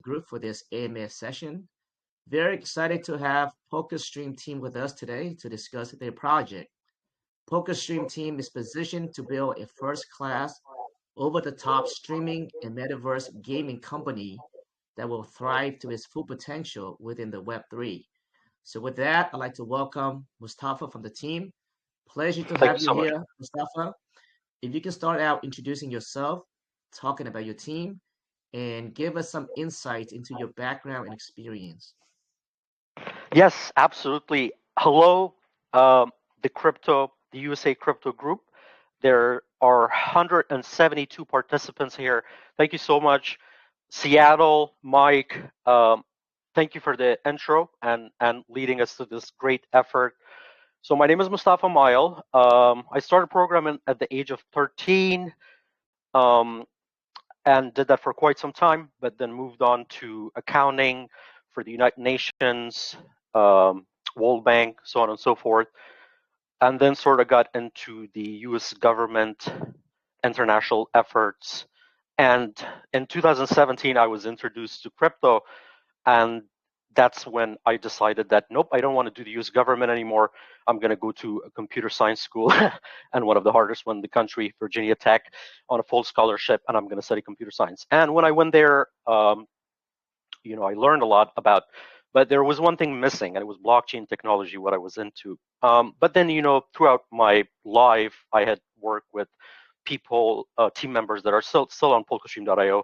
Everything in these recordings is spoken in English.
group for this AMA session. Very excited to have Polkastream team with us today to discuss their project. Polkastream team is positioned to build a first-class, over-the-top streaming and metaverse gaming company that will thrive to its full potential within the Web3. So with that, I'd like to welcome Mustafa from the team. Pleasure to Thank have you you so much. here, Mustafa. If you can start out introducing yourself, talking about your team, and give us some insight into your background and experience. Yes, absolutely. Hello, the USA Crypto Group. There are 172 participants here. Thank you so much, Seattle, Mike. Thank you for the intro and leading us to this great effort. So my name is Mustafa Mail. I started programming at the age of 13. And did that for quite some time, but then moved on to accounting for the United Nations, World Bank, so on and so forth, and then sort of got into the US government international efforts. And in 2017, I was introduced to crypto, and that's when I decided that, nope, I don't want to do the US government anymore. I'm going to go to a computer science school and one of the hardest one in the country, Virginia Tech, on a full scholarship, and I'm going to study computer science. And when I went there, I learned a lot about, but there was one thing missing, and it was blockchain technology, what I was into. But then, throughout my life, I had worked with people, team members that are still on Polkastream.io,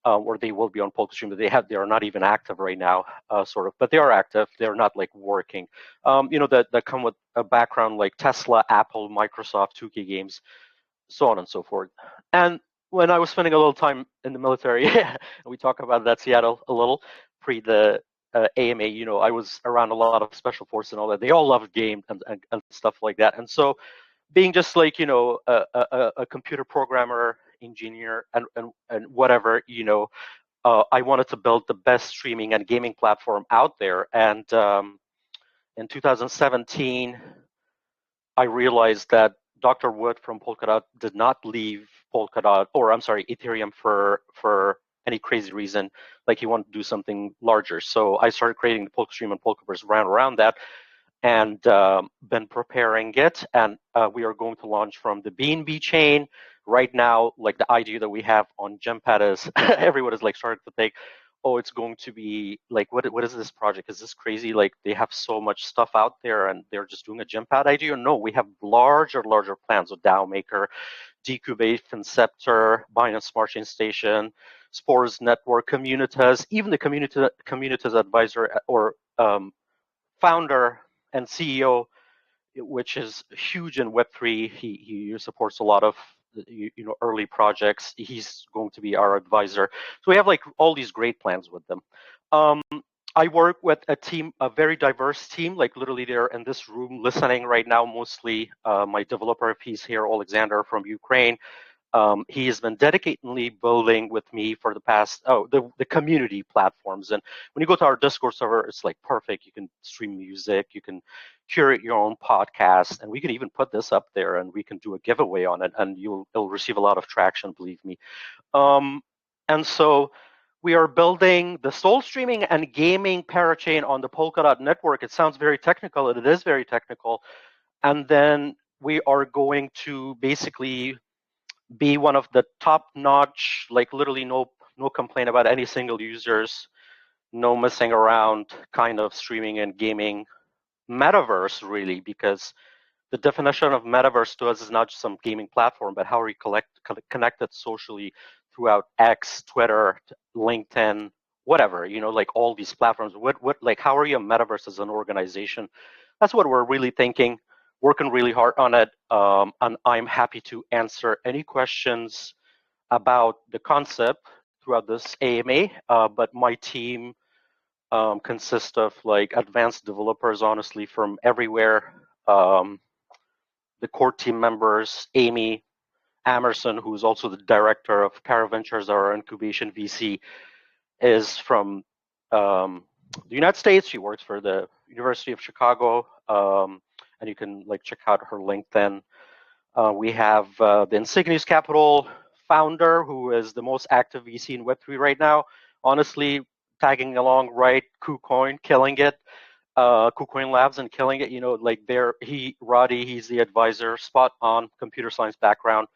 or they will be on Polkastream, but they are not even active right now, sort of. But they are active. They're not like working. That come with a background like Tesla, Apple, Microsoft, 2K Games, so on and so forth. And when I was spending a little time in the military, we talk about that Seattle a little pre the AMA. I was around a lot of special forces and all that. They all loved games and stuff like that. And so, being just like a computer programmer, engineer, and whatever, I wanted to build the best streaming and gaming platform out there. And in 2017, I realized that Dr. Wood from Polkadot did not leave Ethereum for any crazy reason, like he wanted to do something larger. So I started creating the Polkastream and Polkaverse around that, and been preparing it. And we are going to launch from the BNB chain. Right now, like the idea that we have on Gempad is everyone is like starting to think, oh, it's going to be like, what is this project? Is this crazy? Like they have so much stuff out there and they're just doing a Gempad idea? No, we have larger plans with DAO Maker, Decubate, Inceptor, Binance Smart Chain Station, Spores Network, Communitas, even the Communitas advisor or founder and CEO, which is huge in Web3. He supports a lot of early projects. He's going to be our advisor. So we have like all these great plans with them. I work with a team, a very diverse team. Like literally, they're in this room listening right now. Mostly my developer, if he's here, Alexander from Ukraine. He has been dedicatedly building with me for the past, the community platforms. And when you go to our Discord server, it's like perfect. You can stream music, you can curate your own podcast, and we can even put this up there and we can do a giveaway on it, and it'll receive a lot of traction, believe me. And so we are building the sole streaming and gaming parachain on the Polkadot network. It sounds very technical, and it is very technical. And then we are going to basically be one of the top-notch, like literally no complaint about any single users, no messing around kind of streaming and gaming metaverse, really, because the definition of metaverse to us is not just some gaming platform, but how are we connected socially throughout X, Twitter, LinkedIn, whatever, like all these platforms. Like, how are you a metaverse as an organization? That's what we're really thinking. Working really hard on it, and I'm happy to answer any questions about the concept throughout this AMA. But my team consists of like advanced developers, honestly, from everywhere. The core team members, Amy Amerson, who's also the director of Paraventures, our incubation VC, is from the United States. She works for the University of Chicago. And you can like check out her LinkedIn. We have the Insignius Capital founder, who is the most active VC in Web3 right now. Honestly, tagging along, right? KuCoin, killing it. KuCoin Labs and killing it. You know, like Roddy, he's the advisor, spot on, computer science background.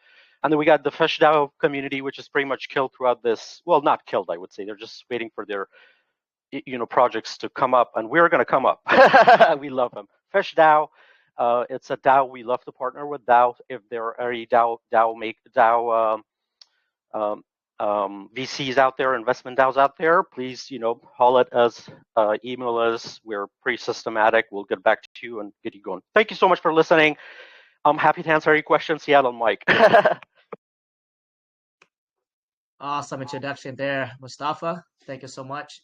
And then we got the FishDAO community, which is pretty much killed throughout this. Well, not killed, I would say. They're just waiting for their, projects to come up, and we're going to come up. We love them. FishDAO, it's a DAO. We love to partner with DAO. If there are any DAO VCs out there, investment DAOs out there, please, holler at us, email us. We're pretty systematic. We'll get back to you and get you going. Thank you so much for listening. I'm happy to answer any questions. Seattle Mike. Awesome introduction there, Mustafa. Thank you so much.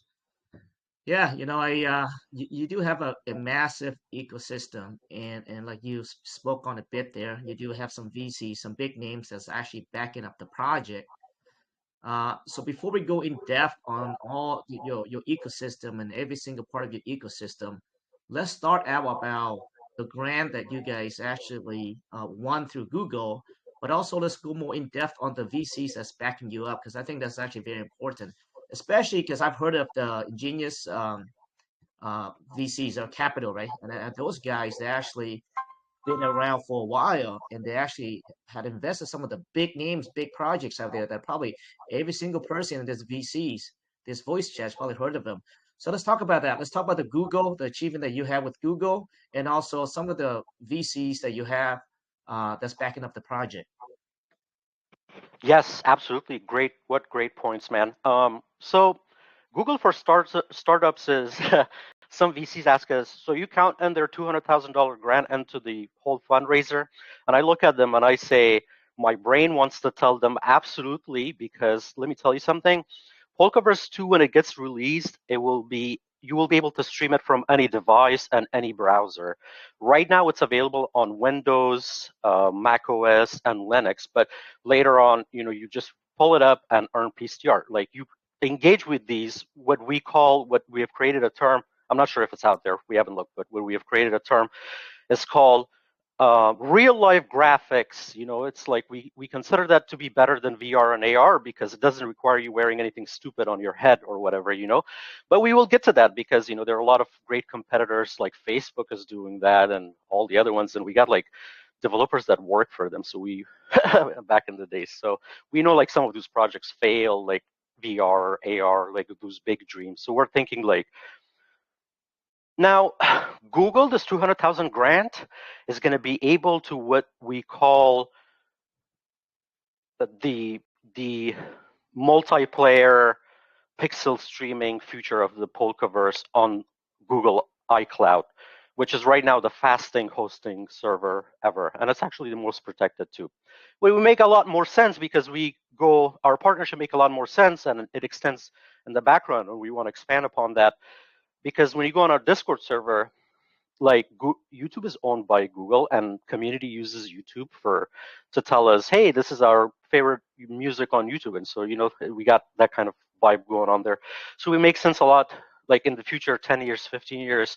Yeah, you do have a massive ecosystem, and like you spoke on a bit there, you do have some VCs, some big names that's actually backing up the project. So before we go in depth on all your ecosystem and every single part of your ecosystem, let's start out about the grant that you guys actually won through Google, but also let's go more in depth on the VCs that's backing you up, because I think that's actually very important, especially because I've heard of the ingenious VCs or capital, right? And those guys, they actually been around for a while, and they actually had invested some of the big names, big projects out there that probably every single person in this VCs, this voice chat, probably heard of them. So let's talk about that. Let's talk about the Google, the achievement that you have with Google, and also some of the VCs that you have that's backing up the project. Yes, absolutely. What great points, man. So Google for startups is some VCs ask us, so you count in their $200,000 grant into the whole fundraiser? And I look at them and I say, my brain wants to tell them absolutely, because let me tell you something. Polkaverse 2, when it gets released, you will be able to stream it from any device and any browser. Right now, it's available on Windows, Mac OS, and Linux. But later on, you just pull it up and earn PSTR. Like, you engage with these, what we have created a term. I'm not sure if it's out there. We haven't looked, but what we have created a term is called real life graphics. It's like we consider that to be better than VR and AR because it doesn't require you wearing anything stupid on your head or whatever, But we will get to that because, there are a lot of great competitors, like Facebook is doing that and all the other ones. And we got like developers that work for them. So we, back in the days. So we know like some of those projects fail, like VR, AR, like those big dreams. So we're thinking like, now, Google, this 200,000 grant is going to be able to what we call the multiplayer pixel streaming feature of the Polkaverse on Google iCloud, which is right now the fastest hosting server ever. And it's actually the most protected too. It will make a lot more sense because our partnership make a lot more sense and it extends in the background, and we want to expand upon that. Because when you go on our Discord server, like YouTube is owned by Google, and community uses YouTube to tell us, hey, this is our favorite music on YouTube, and so we got that kind of vibe going on there. So it makes sense a lot. Like in the future, 10 years, 15 years,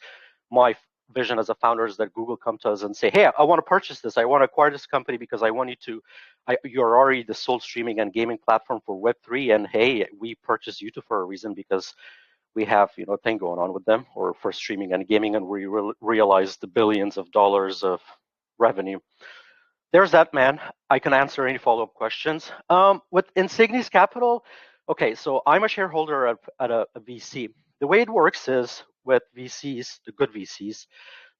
my vision as a founder is that Google come to us and say, hey, I want to purchase this. I want to acquire this company because I want you to. You're already the sole streaming and gaming platform for Web3, and hey, we purchased YouTube for a reason because we have a thing going on with them, or for streaming and gaming, and we realize the billions of dollars of revenue. There's that, man. I can answer any follow-up questions. With Insignis Capital, okay, so I'm a shareholder at a VC. The way it works is with VCs, the good VCs,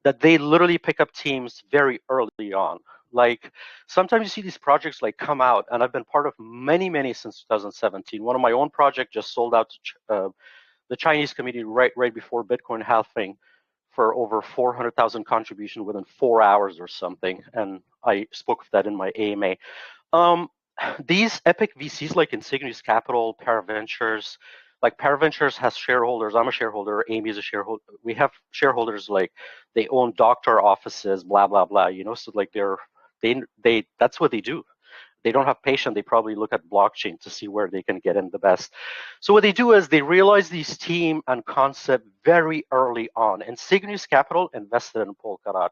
that they literally pick up teams very early on. Like sometimes you see these projects like come out, and I've been part of many since 2017. One of my own projects just sold out to the Chinese community right before Bitcoin halving for over 400,000 contribution within 4 hours or something. And I spoke of that in my AMA. These epic VCs like Insignis Capital, Paraventures, like Paraventures has shareholders. I'm a shareholder. Amy is a shareholder. We have shareholders like they own doctor offices, blah, blah, blah, so like they that's what they do. They don't have patience. They probably look at blockchain to see where they can get in the best. So what they do is they realize these team and concept very early on. Insignis Capital invested in Polkadot.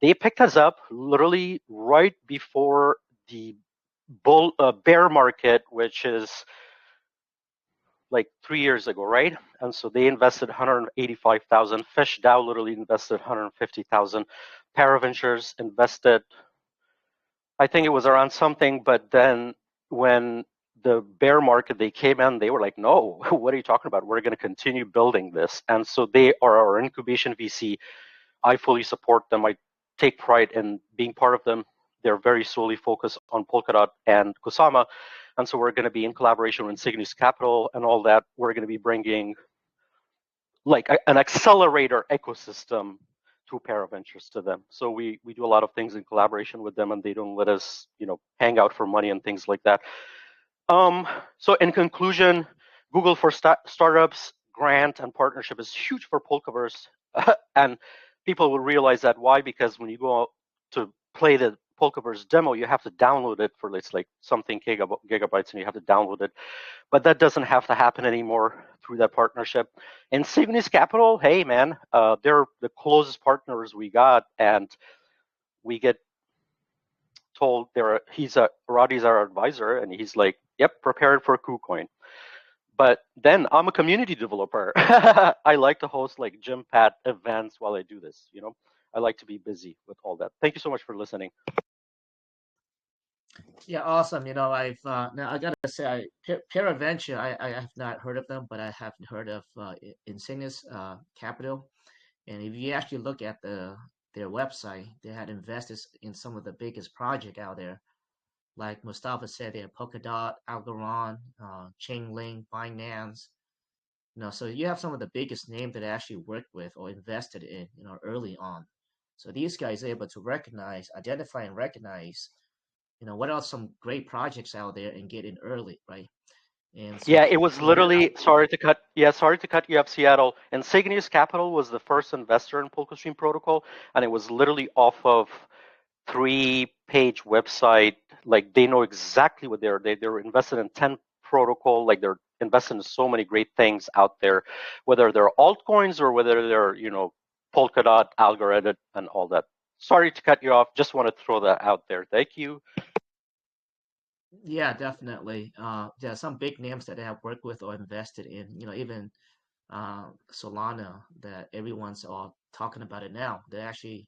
They picked us up literally right before the bear market, which is like 3 years ago, right? And so they invested 185,000. Fish DAO literally invested 150,000. Paraventures invested, I think it was around something, but then when the bear market, they came in, they were like, no, what are you talking about? We're going to continue building this. And so they are our incubation VC. I fully support them. I take pride in being part of them. They're very solely focused on Polkadot and Kusama. And so we're going to be in collaboration with Cygnus Capital and all that. We're going to be bringing like an accelerator ecosystem through Paraventures to them. So we do a lot of things in collaboration with them, and they don't let us, hang out for money and things like that. So in conclusion, Google for Startups grant and partnership is huge for Polkaverse, and people will realize that. Why? Because when you go out to play the Polkaverse demo, you have to download it for it's like something gigabytes, and you have to download it. But that doesn't have to happen anymore through that partnership. And Cygnus Capital, hey man, they're the closest partners we got, and we get told Roddy's our advisor, and he's like, yep, prepared for KuCoin. But then I'm a community developer. I like to host like gym pad events while I do this. I like to be busy with all that. Thank you so much for listening. Yeah, awesome. Now I gotta say, Paraventure, I have not heard of them, but I have heard of Insignis Capital. And if you actually look at their website, they had invested in some of the biggest project out there. Like Mustafa said, they have Polkadot, Algorand, Chainlink, Binance. So you have some of the biggest names that I actually worked with or invested in, early on. So these guys are able to identify and recognize, what are some great projects out there and get in early, right? And so, Yeah, it was literally sorry to cut you off, Seattle. And Cygnus Capital was the first investor in Polkastream protocol, and it was literally off of 3-page website. Like they know exactly what they're invested in 10 protocol. Like they're invested in so many great things out there, whether they're altcoins or whether they're Polkadot, Algorand, and all that. Sorry to cut you off. Just want to throw that out there. Thank you. yeah, definitely. There are some big names that I have worked with or invested in. Even Solana, that everyone's all talking about it now. They actually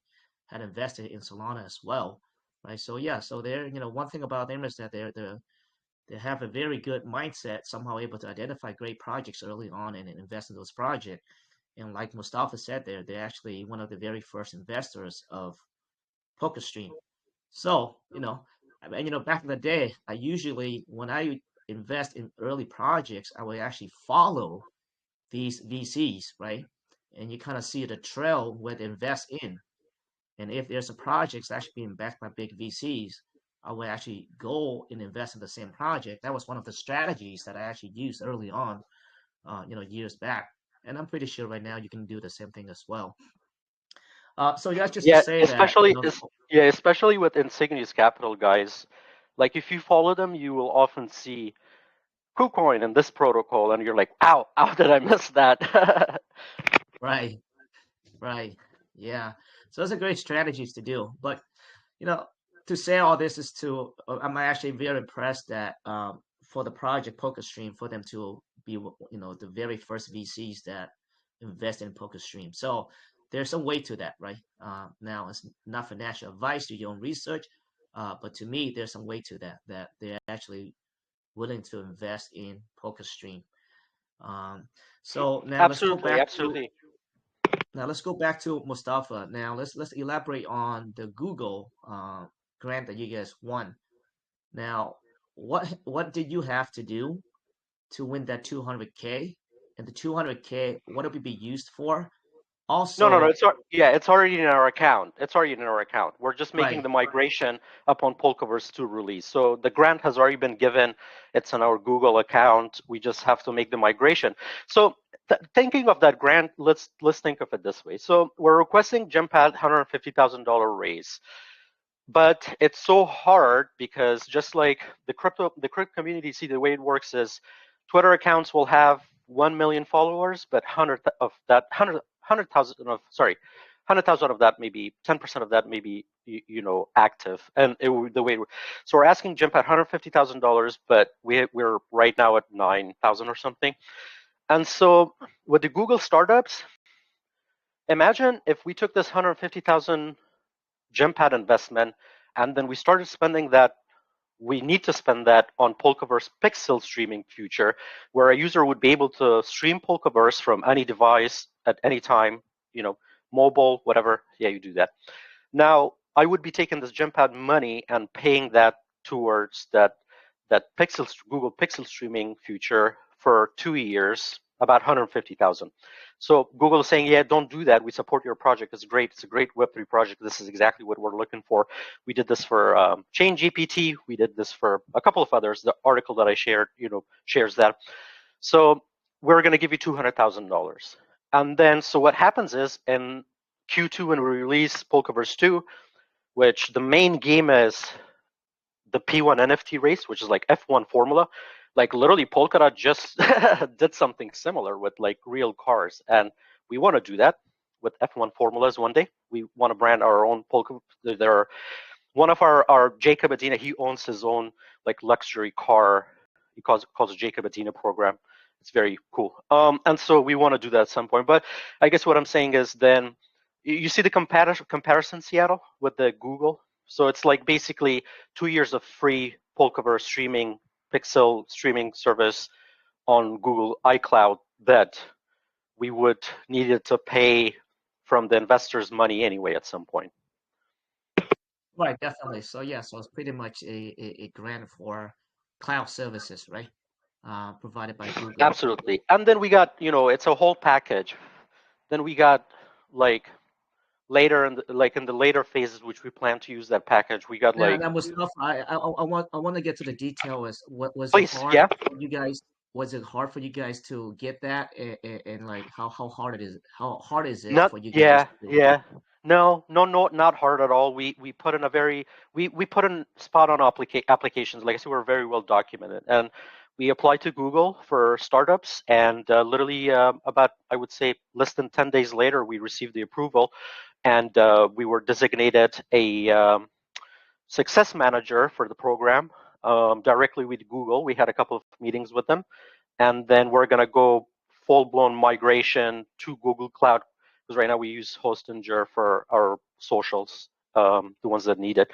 had invested in Solana as well, right? So yeah, so they're one thing about them is that they have a very good mindset, somehow able to identify great projects early on and invest in those projects. And like Mustafa said, they're actually one of the very first investors of Polkastream. So back in the day, I usually when I invest in early projects, I would actually follow these VCs, right? And you kind of see the trail where they invest in. And if there's a project that's actually being backed by big VCs, I would actually go and invest in the same project. That was one of the strategies that I actually used early on, years back. And I'm pretty sure right now you can do the same thing as well. So that's just to Yeah, say that, especially with Insignias Capital guys. Like if you follow them, you will often see KuCoin and this protocol, and you're like, "Ow, how did I miss that?" right, right, yeah. So those are great strategies to do. But to say all this is I'm actually very impressed that for the project Polkastream, for them to be the very first VCs that invest in Polkastream. So there's some weight to that, right? Now it's not financial advice, do your own research, but to me there's some weight to that they're actually willing to invest in Polkastream. So now Absolutely. let's go back to Mustafa. Now let's elaborate on the Google grant that you guys won. Now, what did you have to do to win that 200K? And the 200K, what will it be used for? No. Also, It's already in our account. It's already in our account. We're just making right, the migration upon Polkaverse 2 release. So the grant has already been given. It's in our Google account. We just have to make the migration. So thinking of that grant, let's think of it this way. So we're requesting Gempad $150,000 raise. But it's so hard because just like the crypto community, see, the way it works is Twitter accounts will have 1 million followers, but 100,000 100,000 of that, maybe 10% of that, maybe active, and the way. So we're asking Gempad $150,000, but we're right now at 9,000 or something. And so with the Google startups, imagine if we took this 150,000 Gempad investment, and then we started spending that. We need to spend that on Polkaverse pixel streaming future, where a user would be able to stream Polkaverse from any device at any time, mobile, whatever. Yeah, you do that. Now, I would be taking this Gempad money and paying that towards that Google pixel streaming future for 2 years, about 150,000. So Google is saying, yeah, don't do that. We support your project. It's great. It's a great Web3 project. This is exactly what we're looking for. We did this for ChainGPT. We did this for a couple of others. The article that I shared, shares that. So we're going to give you $200,000. And then, so what happens is in Q2, when we release Polkaverse 2, which the main game is the P1 NFT race, which is like F1 formula. Like literally Polkadot just did something similar with like real cars. And we want to do that with F1 formulas one day. We want to brand our own Polka. One of our Jacob Adina, he owns his own like luxury car. He calls it Jacob Adina program. It's very cool. And so we want to do that at some point. But I guess what I'm saying is then you see the comparison, Seattle, with the Google. So it's like basically 2 years of free Polkaverse streaming, pixel streaming service on Google iCloud that we would needed to pay from the investors' money anyway at some point. Right, definitely. So yeah, so it's pretty much a grant for cloud services, right? Provided by Google. Absolutely. And then we got, it's a whole package. Then we got like later in the later phases, which we plan to use that package, we got like. And that was stuff I want to get to the detail. Is what was it Please, hard yeah. for you guys? Was it hard for you guys to get that? And like how hard it is? How hard is it for you guys to? No, not hard at all. We put in we put in spot on applications. Like I said, we're very well documented, and we applied to Google for startups, and literally about, I would say, less than 10 days later, we received the approval, and we were designated a success manager for the program directly with Google. We had a couple of meetings with them, and then we're going to go full-blown migration to Google Cloud, because right now we use Hostinger for our socials, the ones that need it.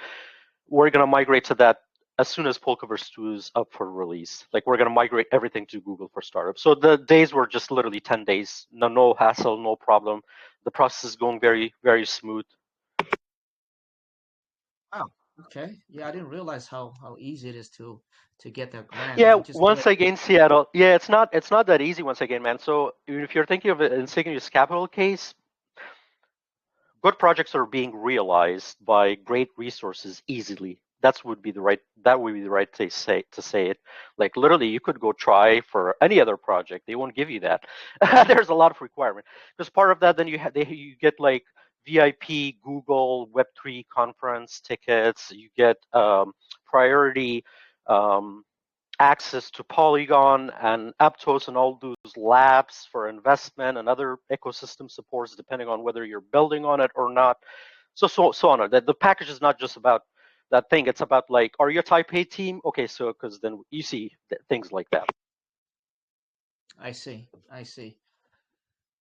We're going to migrate to that as soon as Polkaverse 2 is up for release. Like, we're going to migrate everything to Google for startups. So the days were just literally 10 days. No hassle, no problem. The process is going very, very smooth. Wow. Okay. Yeah, I didn't realize how easy it is to get that grant. Yeah, once again, Seattle. Yeah, it's not that easy once again, man. So if you're thinking of it in Cygnus capital case, good projects are being realized by great resources easily. That would be the right to say it. Like literally, you could go try for any other project. They won't give you that. There's a lot of requirement. Because part of that, then you get like VIP Google Web3 conference tickets. You get priority access to Polygon and Aptos and all those labs for investment and other ecosystem supports, depending on whether you're building on it or not. So on. The package is not just about that thing. It's about like, are you a Type A team? Okay, so because then you see things like that. I see.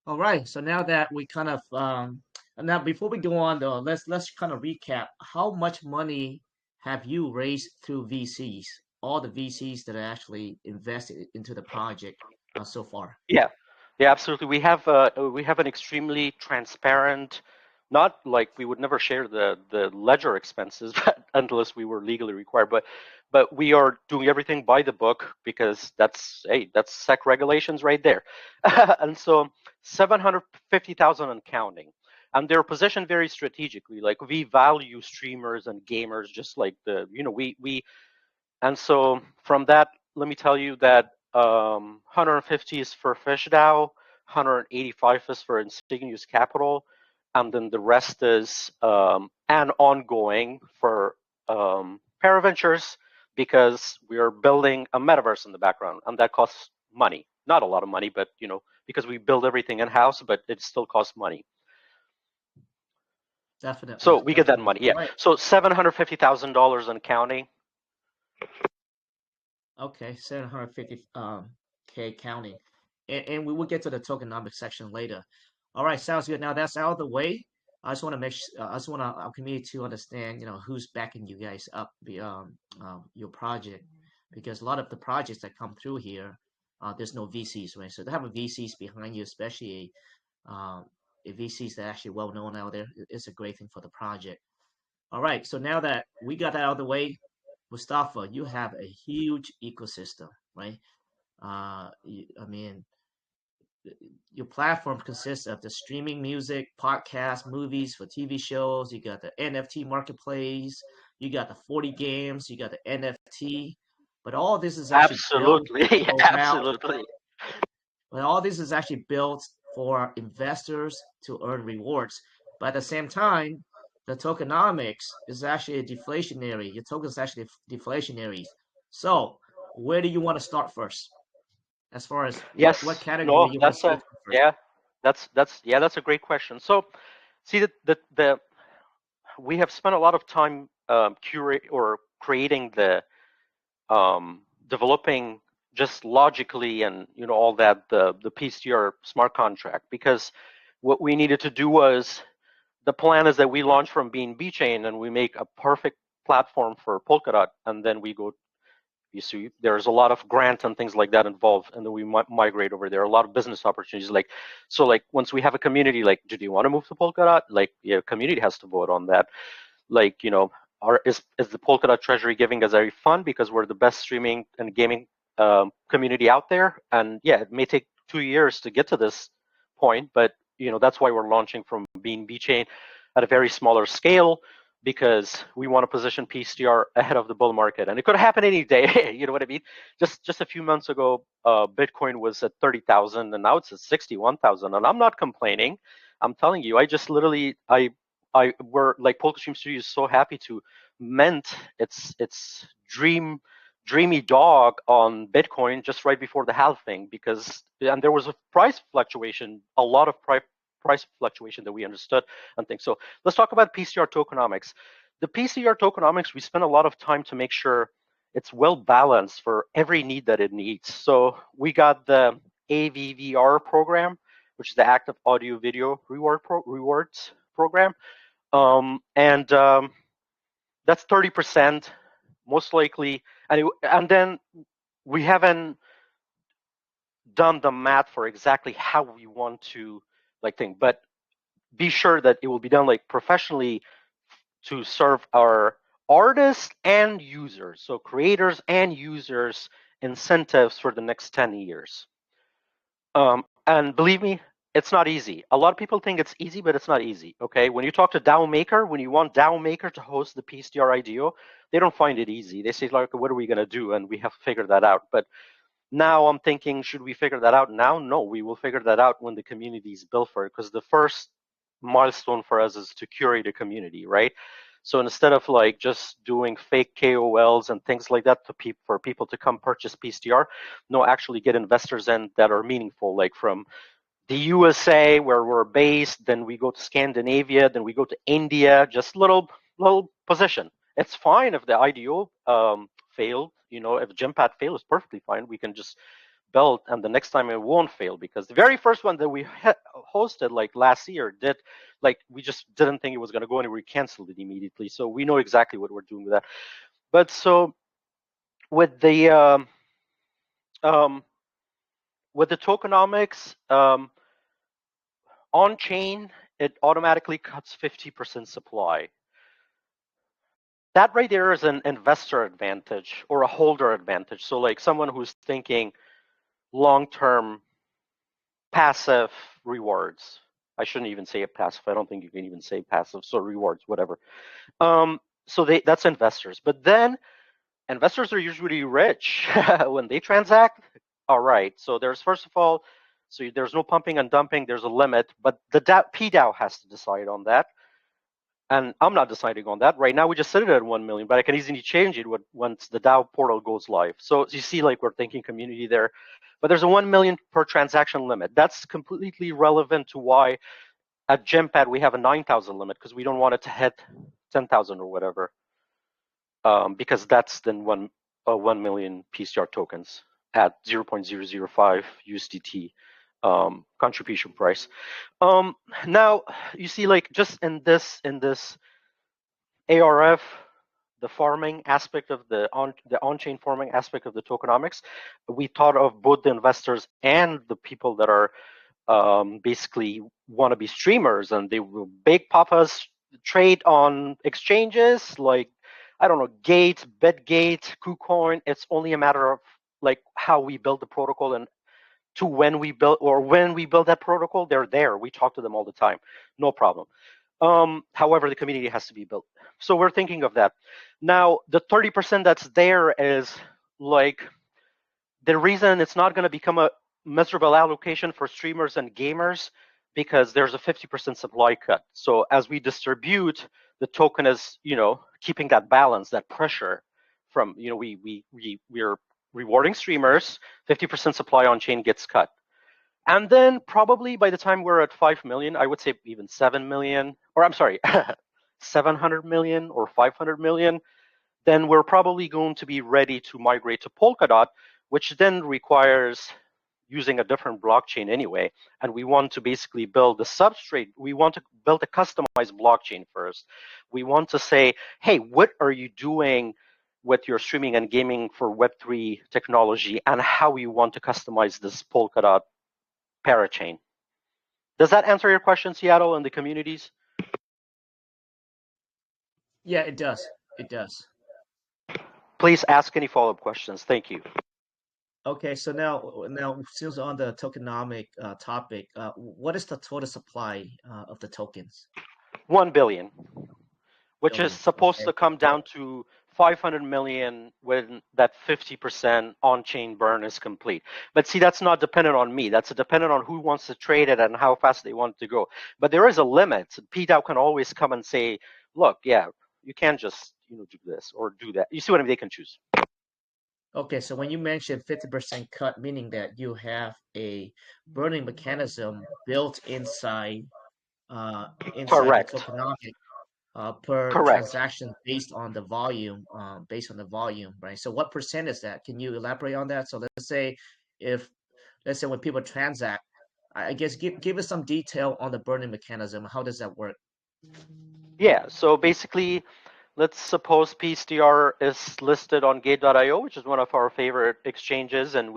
All right. So now that we kind of now before we go on though, let's kind of recap. How much money have you raised through VCs? All the VCs that are actually invested into the project so far. Yeah, absolutely. We have an extremely transparent. Not like we would never share the ledger expenses unless we were legally required, but we are doing everything by the book because that's SEC regulations right there. And so 750,000 and counting. And they're positioned very strategically. Like, we value streamers and gamers just like we and so from that, let me tell you that 150 is for FishDAO, 185 is for Insignius Capital, and then the rest is and ongoing for Paraventures, because we are building a metaverse in the background, and that costs money. Not a lot of money, but because we build everything in-house, but it still costs money. Definitely. So we get that Definitely. money. Yeah. Right. So $750,000 in counting. Okay, 750 K counting. And we will get to the tokenomics section later. All right, sounds good. Now that's out of the way. I just want to I just want our community to understand, who's backing you guys up, your project, because a lot of the projects that come through here, there's no VCs, right? So to have a VCs behind you, especially a VCs that are actually well known out there, it's a great thing for the project. All right, so now that we got that out of the way, Mustafa, you have a huge ecosystem, right? I mean, your platform consists of the streaming music, podcasts, movies for TV shows. You got the NFT marketplace. You got the 40 games. You got the NFT. But all this is actually built Absolutely. around. Absolutely. But all this is actually built for investors to earn rewards. But at the same time, the tokenomics is actually a deflationary. Your token is actually deflationary. So where do you want to start first? As far as what Yes. category No, you want to that's speak a on first? yeah. That's a great question. So, see the we have spent a lot of time curate or creating the developing just logically and all that the PSTR smart contract, because what we needed to do was, the plan is that we launch from BNB chain and we make a perfect platform for Polkadot, and then we go. You see, there's a lot of grant and things like that involved, and then we migrate over there. A lot of business opportunities, like once we have a community, like, do you want to move to Polkadot? Like, yeah, community has to vote on that. Like, is the Polkadot treasury giving us a fund because we're the best streaming and gaming community out there? And yeah, it may take 2 years to get to this point, but that's why we're launching from BNB chain at a very smaller scale, because we want to position PSTR ahead of the bull market, and it could happen any day. You know what I mean? Just a few months ago, Bitcoin was at 30,000, and now it's at 61,000, and I'm not complaining. I'm telling you, I just literally we're like Polkastream Studio is so happy to mint its dreamy dog on Bitcoin just right before the halving, and there was a price fluctuation, a lot of price fluctuation that we understood and things. So let's talk about PSTR tokenomics. The PSTR tokenomics, we spend a lot of time to make sure it's well balanced for every need that it needs. So we got the AVVR program, which is the Active Audio Video Rewards program. And that's 30% most likely, and then we haven't done the math for exactly how we want to think, but be sure that it will be done like professionally to serve our artists and users, so creators and users, incentives for the next 10 years. And believe me, it's not easy. A lot of people think it's easy, but it's not easy. Okay, when you talk to DAO Maker, when you want DAO Maker to host the PSTR IDO, they don't find it easy. They say, like, what are we gonna do? And we have to figure that out. But now I'm thinking, should we figure that out now? No, we will figure that out when the community is built for it, because the first milestone for us is to curate a community, right? So instead of like just doing fake KOLs and things like that for people to come purchase PSTR, no, actually get investors in that are meaningful, like from the USA where we're based, then we go to Scandinavia, then we go to India, just little position. It's fine if the IDO failed, if Gempad failed, it's perfectly fine. We can just build, and the next time it won't fail, because the very first one that we hosted like last year we just didn't think it was going to go anywhere. We canceled it immediately. So we know exactly what we're doing with that. But so with the tokenomics, on chain, it automatically cuts 50% supply. That right there is an investor advantage or a holder advantage. So like someone who's thinking long-term passive rewards. I shouldn't even say it passive. I don't think you can even say passive. So rewards, whatever. So that's investors. But then investors are usually rich when they transact. All right. So there's, first of all, so there's no pumping and dumping. There's a limit, but the PDAO has to decide on that. And I'm not deciding on that. Right now, we just set it at 1 million, but I can easily change it once the DAO portal goes live. So you see, like, we're thinking community there. But there's a 1 million per transaction limit. That's completely relevant to why at Gempad, we have a 9,000 limit because we don't want it to hit 10,000 or whatever, because that's then 1 million PSTR tokens at 0.005 USDT contribution price. Now you see, like, just in this ARF, the farming aspect of the on-chain farming aspect of the tokenomics, we thought of both the investors and the people that are basically want to be streamers, and they will big papas trade on exchanges like, I don't know, Gate, BitGate, KuCoin. It's only a matter of like how we build the protocol and to when we build that protocol, they're there. We talk to them all the time, no problem. However, the community has to be built. So we're thinking of that. Now, the 30% that's there is like the reason it's not going to become a measurable allocation for streamers and gamers, because there's a 50% supply cut. So as we distribute, the token is, keeping that balance, that pressure from, we're rewarding streamers, 50% supply on chain gets cut. And then probably by the time we're at 5 million, I would say even 7 million, or I'm sorry, 700 million or 500 million, then we're probably going to be ready to migrate to Polkadot, which then requires using a different blockchain anyway. And we want to basically build the substrate. We want to build a customized blockchain first. We want to say, hey, what are you doing with your streaming and gaming for Web3 technology, and how you want to customize this Polkadot parachain? Does that answer your question, Seattle, and the communities? Yeah, it does. It does. Please ask any follow-up questions. Thank you. Okay, so now since on the tokenomic topic, what is the total supply of the tokens? 1 billion, which is Billion. supposed Okay. to come down to 500 million when that 50% on-chain burn is complete. But see, that's not dependent on me. That's dependent on who wants to trade it and how fast they want to go. But there is a limit. PDAO can always come and say, look, yeah, you can't just do this or do that. You see what I mean? They can choose. Okay, so when you mentioned 50% cut, meaning that you have a burning mechanism built inside the Correct. tokenomic per Correct. transaction based on the volume, right? So what percent is that? Can you elaborate on that? So let's say when people transact, I guess give us some detail on the burning mechanism. How does that work? Yeah, so basically, let's suppose PSTR is listed on Gate.io, which is one of our favorite exchanges, and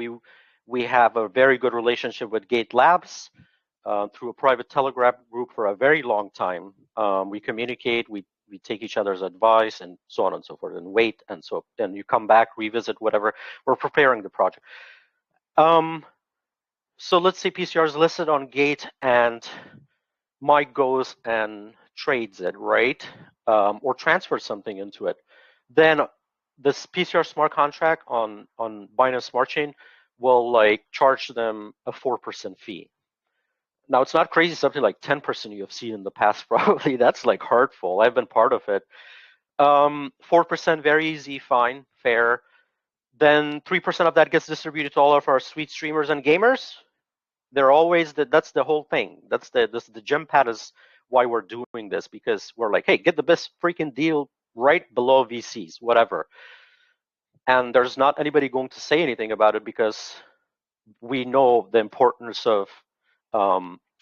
we have a very good relationship with Gate Labs through a private Telegram group for a very long time. We communicate, we take each other's advice, and so on and so forth, and wait, and so then you come back, revisit whatever. We're preparing the project. So let's say PSTR is listed on Gate, and Mike goes and trades it, right? Or transfers something into it. Then this PSTR smart contract on Binance Smart Chain will like charge them a 4% fee. Now it's not crazy, something like 10% you have seen in the past, probably. That's like hurtful. I've been part of it. 4%, very easy, fine, fair. Then 3% of that gets distributed to all of our sweet streamers and gamers. They're always that's the whole thing. That's the Gempad is why we're doing this, because we're like, hey, get the best freaking deal right below VCs, whatever. And there's not anybody going to say anything about it because we know the importance of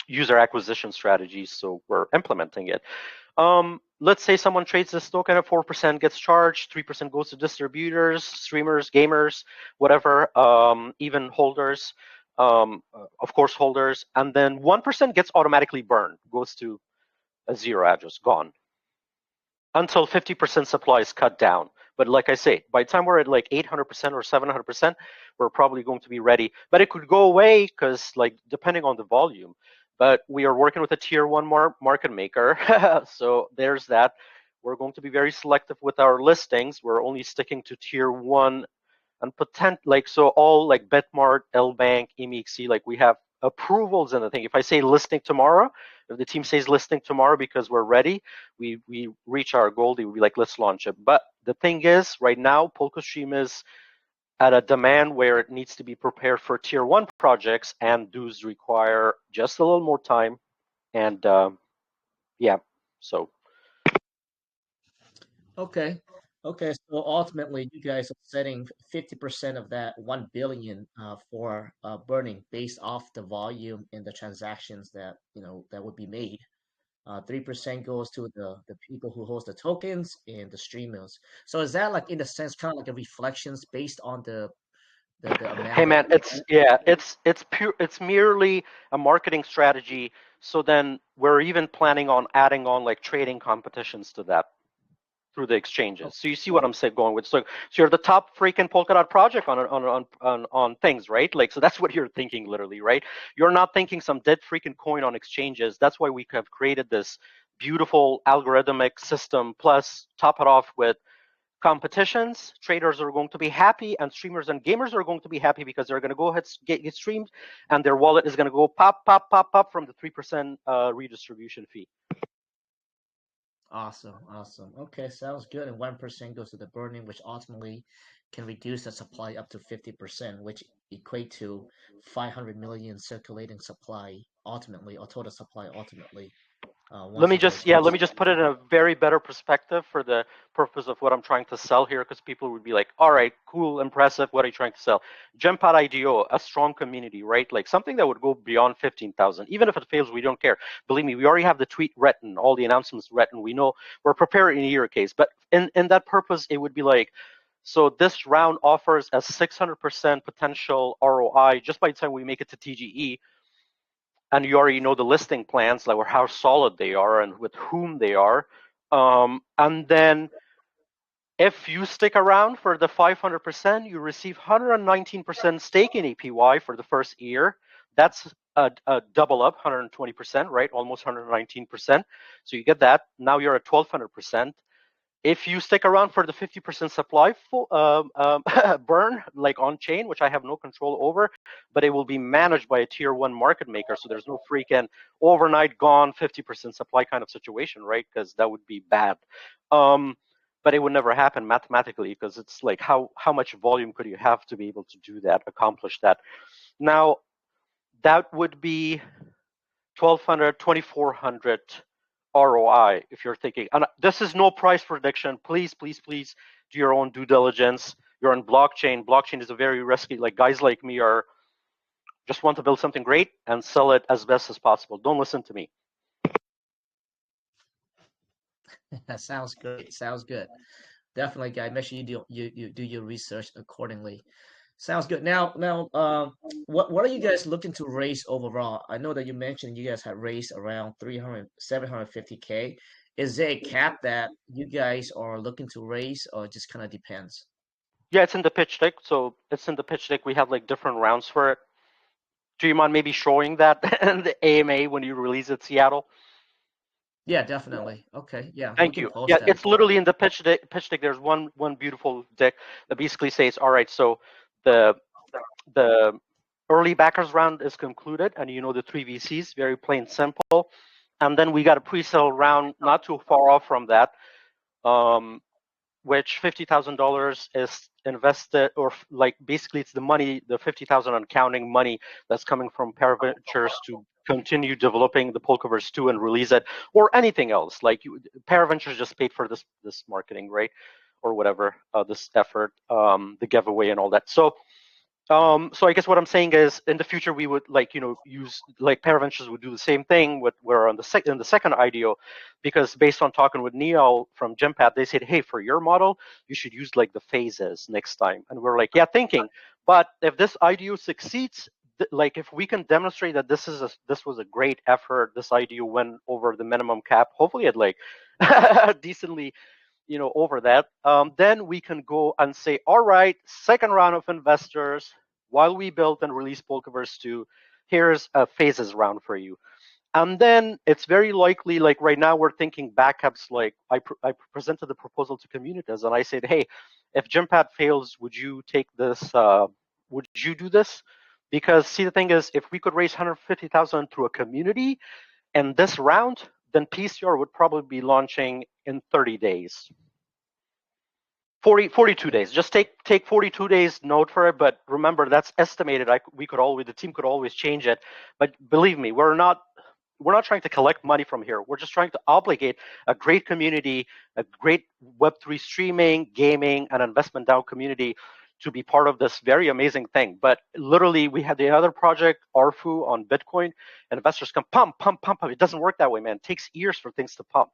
user acquisition strategies, so we're implementing it. Let's say someone trades this token at 4% gets charged, 3% goes to distributors, streamers, gamers, whatever, even holders. Of course, holders, and then 1% gets automatically burned, goes to a zero address, gone, until 50% supply is cut down. But like I say, by the time we're at like 800% or 700%, we're probably going to be ready. But it could go away because, like, depending on the volume. But we are working with a tier one market maker, so there's that. We're going to be very selective with our listings. We're only sticking to tier one and so all like Betmart, LBank, MEXC, like we have approvals and the thing. If I say listing tomorrow, if the team says listing tomorrow because we're ready, we reach our goal, they will be like, let's launch it. But the thing is, right now, Polkastream is at a demand where it needs to be prepared for tier one projects, and those require just a little more time And yeah, so. Okay. Okay. So ultimately, you guys are setting 50% of that 1 billion for burning based off the volume and the transactions that that would be made. 3% goes to the people who host the tokens and the streamers. So is that like in a sense kind of like a reflections based on the Hey amount that man, it's merely a marketing strategy. So then we're even planning on adding on like trading competitions to that through the exchanges. So you see what I'm saying going with. So you're the top freaking Polkadot project on things, right? Like, so that's what you're thinking literally, right? You're not thinking some dead freaking coin on exchanges. That's why we have created this beautiful algorithmic system, plus top it off with competitions. Traders are going to be happy, and streamers and gamers are going to be happy because they're going to go ahead get streamed, and their wallet is going to go pop, pop, pop, pop from the 3% redistribution fee. Awesome, awesome. Okay, sounds good. And 1% goes to the burning, which ultimately can reduce the supply up to 50%, which equate to 500 million circulating supply ultimately, or total supply ultimately, Let once me you guys just let host. me just put it in a very better perspective for the purpose of what I'm trying to sell here, because people would be like, all right, cool, impressive, what are you trying to sell? Gempad IDO, a strong community, right? Like something that would go beyond 15,000. Even if it fails, we don't care. Believe me, we already have the tweet written, all the announcements written. We know we're prepared in either case. But in that purpose, it would be like, so this round offers a 600% potential ROI just by the time we make it to TGE, and you already know the listing plans, like how solid they are and with whom they are. And then if you stick around for the 500%, you receive 119% stake in APY for the first year. That's a double up, 120%, right? Almost 119%. So you get that. Now you're at 1200%. If you stick around for the 50% supply burn, like on chain, which I have no control over, but it will be managed by a tier one market maker. So there's no freaking overnight gone 50% supply kind of situation, right? Because that would be bad. But it would never happen mathematically, because it's like how much volume could you have to be able to do that, accomplish that? Now, that would be 1,200, 2,400 ROI if you're thinking. And this is no price prediction. Please, please, please do your own due diligence. You're on blockchain. Blockchain is a very risky, like guys like me are just want to build something great and sell it as best as possible. Don't listen to me. That sounds great. Sounds good. Definitely, guy. Make sure you do your research accordingly. Sounds good. Now, what are you guys looking to raise overall? I know that you mentioned you guys had raised around 300, 750K. Is there a cap that you guys are looking to raise, or it just kind of depends? Yeah, it's in the pitch deck. So it's in the pitch deck. We have like different rounds for it. Do you mind maybe showing that in the AMA when you release it, Seattle? Yeah, definitely. Okay, yeah, we Thank can you. post Yeah, that. it's literally in the pitch deck. Pitch deck. There's one beautiful deck that basically says, all right, so the the early backers round is concluded, and you know the three VCs, very plain simple. And then we got a pre-sale round not too far off from that, which $50,000 is invested, or like basically it's the money, the 50,000 and counting money that's coming from Paraventures to continue developing the Polkaverse 2 and release it, or anything else. Like Paraventures just paid for this marketing, right, or whatever, this effort, the giveaway and all that. So I guess what I'm saying is, in the future we would use like Paraventures would do the same thing with we're on in the second IDO, because based on talking with Neil from Gempad, they said, hey, for your model you should use like the phases next time, and we're like, yeah, thinking. But if this IDO succeeds, like if we can demonstrate that this was a great effort, this IDO went over the minimum cap, hopefully at like decently over that, then we can go and say, all right, second round of investors, while we build and release Polkaverse 2, here's a phases round for you. And then it's very likely, like right now we're thinking backups, like I presented the proposal to communities and I said, hey, if Gempad fails, would you take this, would you do this? Because see, the thing is, if we could raise 150,000 through a community in this round, then PSTR would probably be launching in 30 days. 42 days. Just take 42 days note for it, but remember that's estimated. The team could always change it. But believe me, we're not we're not trying to collect money from here. We're just trying to obligate a great community, a great Web3 streaming, gaming, and investment DAO community to be part of this very amazing thing. But literally, we had the other project, ARFU, on Bitcoin. Investors come pump. It doesn't work that way, man. It takes years for things to pump.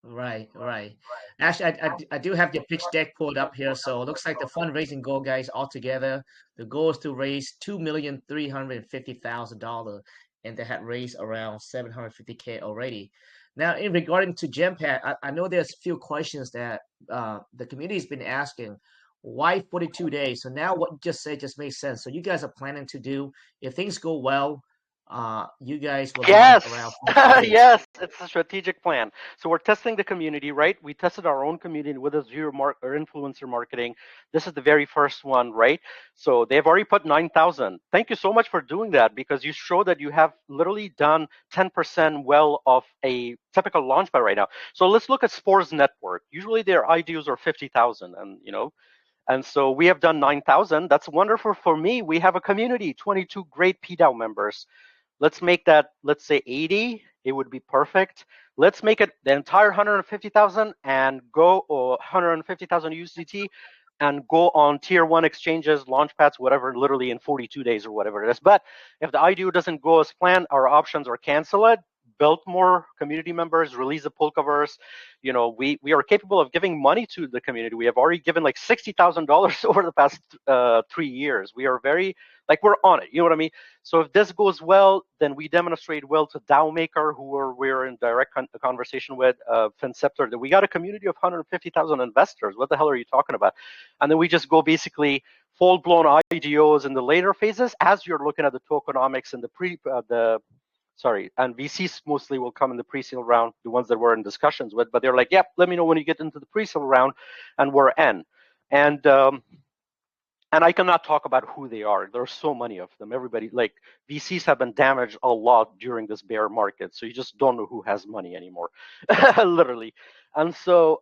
Right, right. Actually, I do have your pitch deck pulled up here. So it looks like the fundraising goal, guys, altogether, the goal is to raise $2,350,000, and they had raised around 750K already. Now, in regarding to GemPad, I know there's a few questions that the community's been asking. Why 42 days? So now what you just said just makes sense. So you guys are planning to do, if things go well, you guys will launch around Yes, 42 days. yes, it's a strategic plan. So we're testing the community, right? We tested our own community with a zero mark or influencer marketing. This is the very first one, right? So they've already put 9,000. Thank you so much for doing that, because you show that you have literally done 10% well of a typical launchpad right now. So let's look at Spores Network. Usually their IDOs are 50,000, and so we have done 9,000. That's wonderful for me. We have a community, 22 great PDAO members. Let's make that, let's say 80. It would be perfect. Let's make it the entire 150,000 and go, or 150,000 USDT, and go on tier 1 exchanges, launchpads, whatever, literally in 42 days or whatever it is. But if the IDO doesn't go as planned, our options are cancel it, build more community members, release the Polkaverse. We are capable of giving money to the community. We have already given like $60,000 over the past 3 years. We are very, like, we're on it. You know what I mean? So if this goes well, then we demonstrate well to DAO Maker, who we're in direct conversation with, Finceptor, that we got a community of 150,000 investors. What the hell are you talking about? And then we just go basically full-blown IDOs in the later phases, as you're looking at the tokenomics and and VCs mostly will come in the pre-sale round, the ones that we're in discussions with, but they're like, yeah, let me know when you get into the pre-sale round, and we're in. And I cannot talk about who they are. There are so many of them. Everybody, like, VCs have been damaged a lot during this bear market, so you just don't know who has money anymore, literally. And so,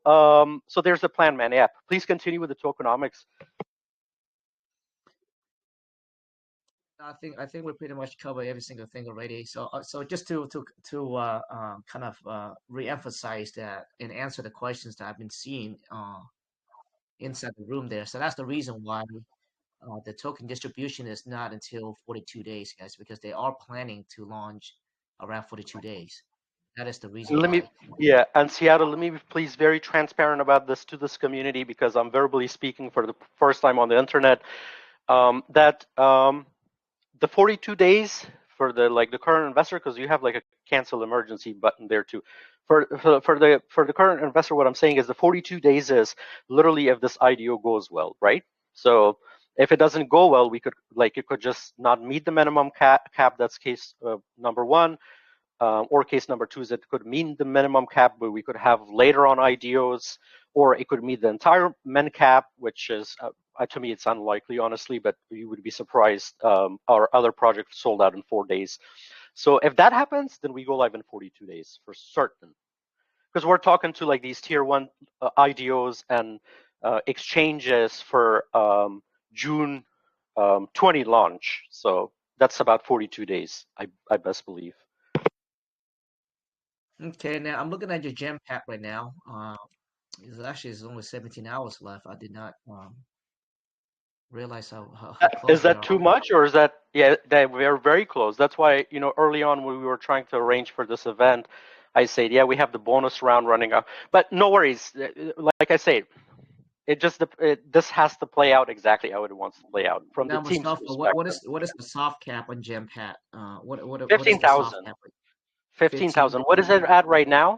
so there's the plan, man. Yeah, please continue with the tokenomics. I think we pretty much covered every single thing already. So just to kind of reemphasize that and answer the questions that I've been seeing inside the room there. So that's the reason why the token distribution is not until 42 days, guys, because they are planning to launch around 42 days. That is the reason Let me, why. yeah, and Seattle, let me be please very transparent about this to this community, because I'm verbally speaking for the first time on the internet. The 42 days for the current investor, because you have like a cancel emergency button there too. For the current investor, what I'm saying is the 42 days is literally if this IDO goes well, right? So if it doesn't go well, we could, like, it could just not meet the minimum cap. That's case number one. Or case number two is it could meet the minimum cap, but we could have later on IDOs, or it could meet the entire min cap, which is, to me, it's unlikely, honestly, but you would be surprised. Our other project sold out in 4 days. So if that happens, then we go live in 42 days for certain. Because we're talking to like these tier 1 IDOs and exchanges for June 20 launch. So that's about 42 days, I best believe. Okay, now I'm looking at your gem pack right now. It's only 17 hours left. I did not realize how close Is we that are. too much, or is that, yeah, that we're very close? That's why, early on when we were trying to arrange for this event, I said, yeah, we have the bonus round running up, but no worries. Like I say, this has to play out exactly how it wants to play out from the Now, team's Mustafa, what perspective. is the soft cap on gem pack? What is the soft 15,000. cap? 15? 15,000. What is it at right now? I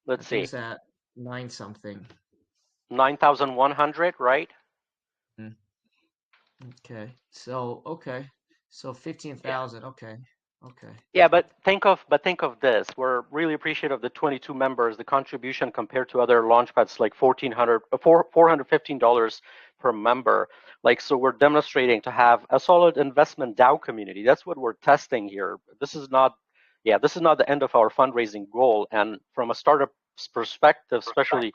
Let's think see. it's at 9 something. 9,100, right? Mm. Okay. So Yeah. 15,000. Okay. Okay. Yeah, but think of this. We're really appreciative of the 22 members. The contribution compared to other launchpads, like $415 per member. Like, so we're demonstrating to have a solid investment DAO community. That's what we're testing here. This is not the end of our fundraising goal. And from a startup perspective, especially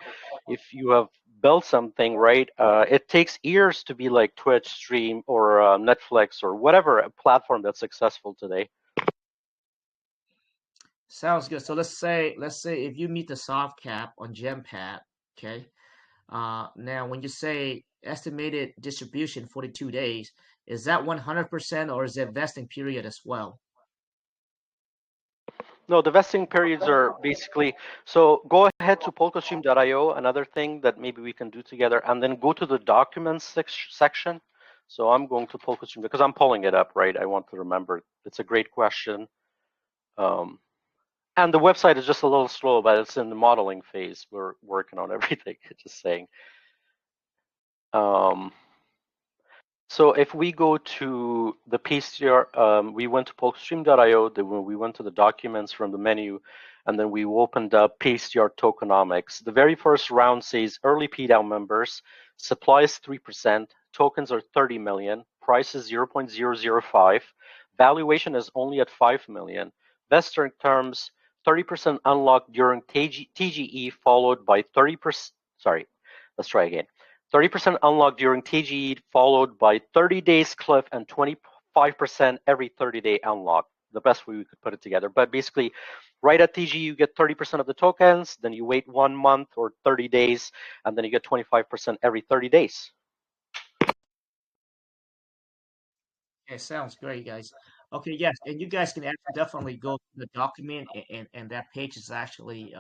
if you have built something, right, it takes years to be like Twitch stream or Netflix or whatever a platform that's successful today. Sounds good. So let's say if you meet the soft cap on GemPad, okay. Now when you say estimated distribution 42 days, is that 100% or is it vesting period as well? No, the vesting periods are basically, so go ahead to polkastream.io, another thing that maybe we can do together, and then go to the documents section. So I'm going to Polkastream because I'm pulling it up, right? I want to remember. It's a great question. And the website is just a little slow, but it's in the modeling phase. We're working on everything, just saying. So if we go to the PSTR, we went to polkastream.io, then we went to the documents from the menu, and then we opened up PSTR Tokenomics. The very first round says early PDAO members, supply is 3%, tokens are 30 million, price is 0.005, valuation is only at 5 million, vesting terms 30% unlocked during TGE followed by 30%, sorry, let's try again. 30% unlocked during TGE, followed by 30 days cliff and 25% every 30-day unlock. The best way we could put it together. But basically, right at TGE, you get 30% of the tokens, then you wait 1 month or 30 days, and then you get 25% every 30 days. Okay, sounds great, guys. Okay, yes, and you guys can definitely go to the document, and that page is actually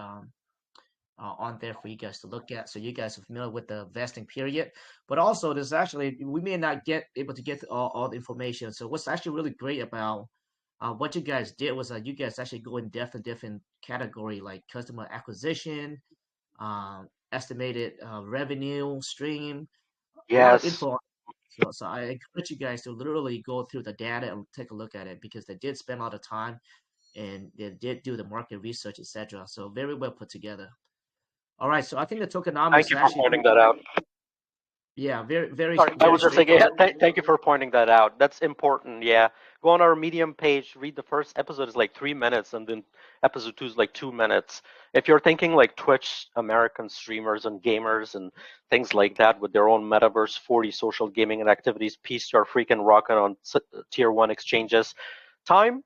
on there for you guys to look at, so you guys are familiar with the vesting period. But also, there's actually we may not get able to get to all the information. So what's actually really great about what you guys did was you guys actually go in depth in different category like customer acquisition, estimated revenue stream, a lot of Yes. info. So I encourage you guys to literally go through the data and take a look at it because they did spend a lot of time and they did do the market research, etc. So very well put together. All right, so I think the Thank tokenomics you for actually, pointing that out. yeah, very, very, Sorry, I very was just saying, yeah, straightforward. thank you for pointing that out. That's important. Yeah. Go on our Medium page, read the first episode is like 3 minutes, and then episode 2 is like 2 minutes. If you're thinking like Twitch, American streamers and gamers and things like that with their own metaverse, 40 social gaming and activities, PSTR freaking rocking on tier 1 exchanges, time,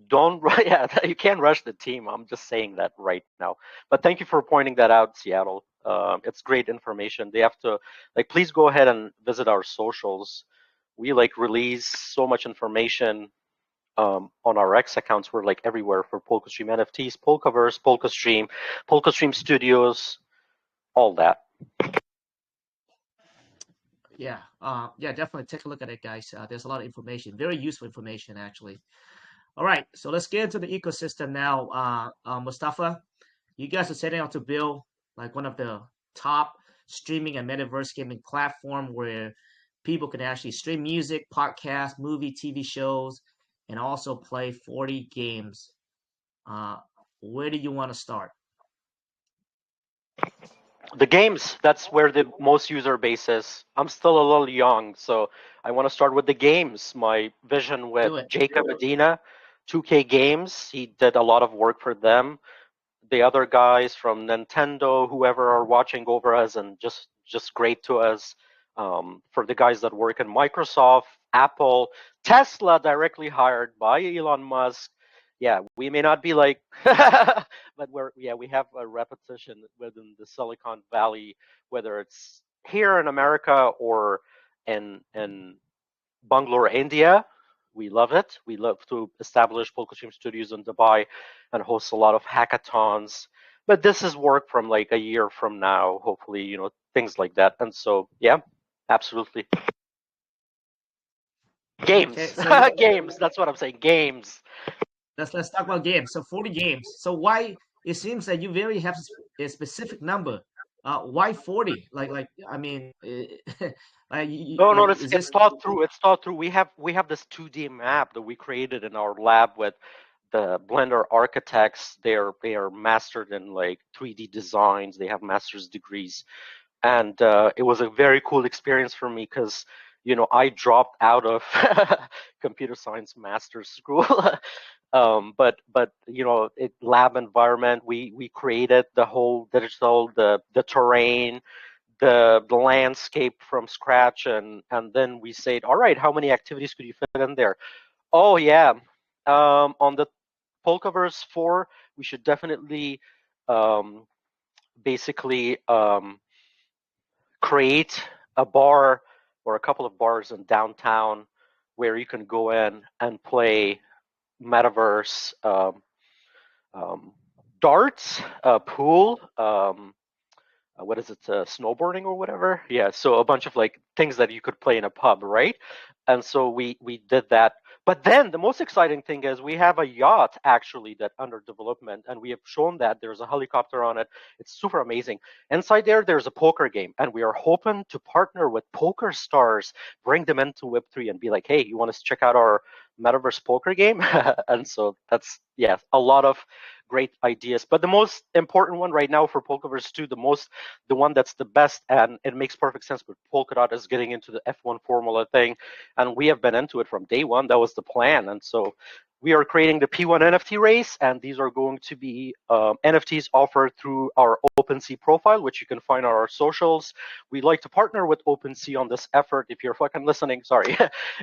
don't, yeah, you can't rush the team. I'm just saying that right now. But thank you for pointing that out, Seattle. It's great information. They have to, like, please go ahead and visit our socials. We like release so much information on our X accounts. We're like everywhere for Polkastream NFTs, Polkaverse, Polkastream, Polkastream Studios, all that. Yeah, yeah, definitely take a look at it, guys. There's a lot of information, very useful information, actually. All right, so let's get into the ecosystem now. Mustafa, you guys are setting out to build like one of the top streaming and metaverse gaming platform where people can actually stream music, podcasts, movie, TV shows, and also play 40 games. Uh, where do you want to start? The games, that's where the most user base is. I'm still a little young, so I want to start with the games. My vision with Do it. Jacob Medina, 2K Games, he did a lot of work for them. The other guys from Nintendo, whoever are watching over us, and just great to us. For the guys that work in Microsoft, Apple, Tesla, directly hired by Elon Musk. Yeah, we may not be like, but we have a repetition within the Silicon Valley, whether it's here in America or in Bangalore, India. We love it. We love to establish Polkastream studios in Dubai and host a lot of hackathons. But this is work from like a year from now, hopefully, things like that. And so, yeah, absolutely. Okay, Games. so let's Games. That's what I'm saying. Games. let's talk about games. So 40 games. So why it seems that you very have a specific number. Why 40? Like I mean, No, no, like it's is it's this thought through. It's thought through. We have this 2D map that we created in our lab with the Blender architects. They are mastered in like 3D designs. They have master's degrees, and it was a very cool experience for me because I dropped out of computer science master's school. But lab environment, we created the whole digital, the terrain, the landscape from scratch, and then we said, all right, how many activities could you fit in there? Oh yeah, on the Polkaverse 4, we should definitely basically create a bar or a couple of bars in downtown where you can go in and play Metaverse darts, pool, what is it, snowboarding or whatever. Yeah, so a bunch of like things that you could play in a pub, right? And so we did that. But then the most exciting thing is we have a yacht actually that under development, and we have shown that there's a helicopter on it. It's super amazing. Inside there's a poker game, and we are hoping to partner with poker stars, bring them into Web3 and be like, hey, you want us to check out our Metaverse poker game? And so that's, yeah, a lot of great ideas. But the most important one right now for Polkaverse 2, the one that's the best, and it makes perfect sense with Polkadot, is getting into the F1 formula thing. And we have been into it from day one. That was the plan. And so we are creating the P1 NFT race, and these are going to be NFTs offered through our OpenSea profile, which you can find on our socials. We like to partner with OpenSea on this effort. If you're fucking listening, sorry.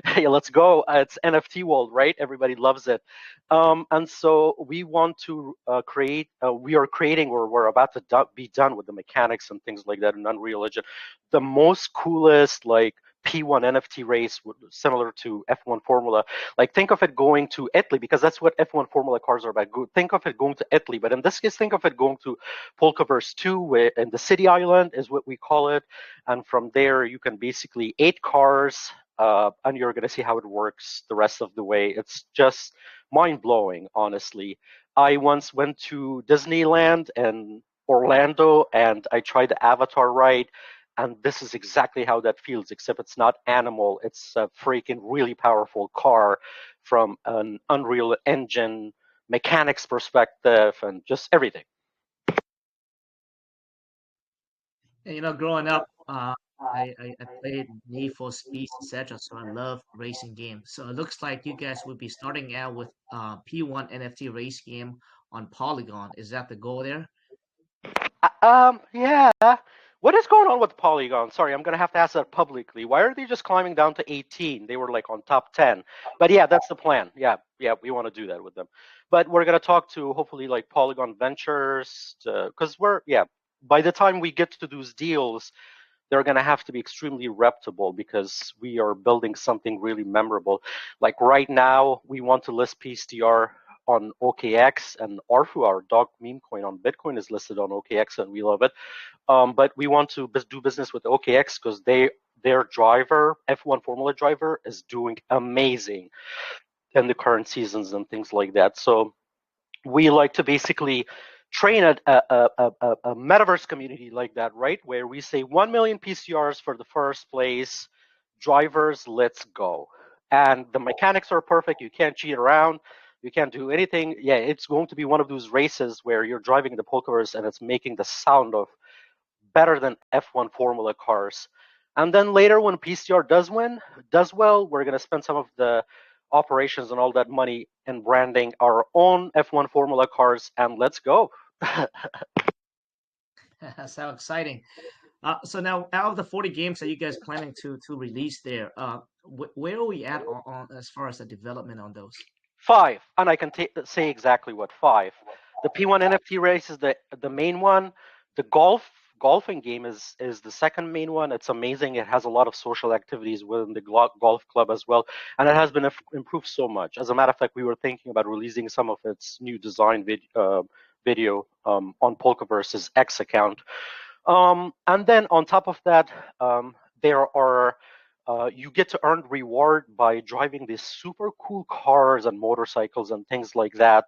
Hey, let's go. It's NFT world, right? Everybody loves it. And so we want to we are creating, or we're about to be done with the mechanics and things like that in Unreal Engine. The most coolest, like, P1 NFT race, similar to F1 Formula. Like, think of it going to Italy, because that's what F1 Formula cars are about. Think of it going to Italy, but in this case, think of it going to Polkaverse 2, where in the city island is what we call it. And from there, you can basically 8 cars, and you're going to see how it works the rest of the way. It's just mind-blowing, honestly. I once went to Disneyland in Orlando, and I tried the Avatar ride. And this is exactly how that feels, except it's not animal. It's a freaking really powerful car from an Unreal Engine mechanics perspective and just everything. And, growing up, I played Need for Speed, etc. So I love racing games. So it looks like you guys would be starting out with P1 NFT race game on Polygon. Is that the goal there? Yeah. What is going on with Polygon? Sorry, I'm gonna have to ask that publicly. Why are they just climbing down to 18? They were like on top 10. But yeah, that's the plan. Yeah, we want to do that with them. But we're gonna talk to hopefully like Polygon Ventures, because by the time we get to those deals, they're going to have to be extremely reputable, because we are building something really memorable. Like right now, we want to list PSTR on OKX, and ARFU, our dog meme coin on Bitcoin, is listed on OKX, and we love it. But we want to do business with OKX because their driver, F1 Formula driver, is doing amazing in the current seasons and things like that. So we like to basically train a metaverse community like that, right? Where we say 1 million PCRs for the first place, drivers, let's go. And the mechanics are perfect. You can't cheat around. You can't do anything. Yeah, it's going to be one of those races where you're driving the Polkaverse and it's making the sound of better than F1 Formula cars. And then later, when PCR does well, we're going to spend some of the operations and all that money in branding our own F1 Formula cars, and let's go. That's how exciting. So now, out of the 40 games that you guys planning to release there, where are we at on as far as the development on those? 5, and I can say exactly what 5. The P1 NFT race is the main one. The golfing game is the second main one. It's amazing. It has a lot of social activities within the golf club as well, and it has been improved so much. As a matter of fact, we were thinking about releasing some of its new design video on Polkaverse's X account. And then on top of that, there are you get to earn reward by driving these super cool cars and motorcycles and things like that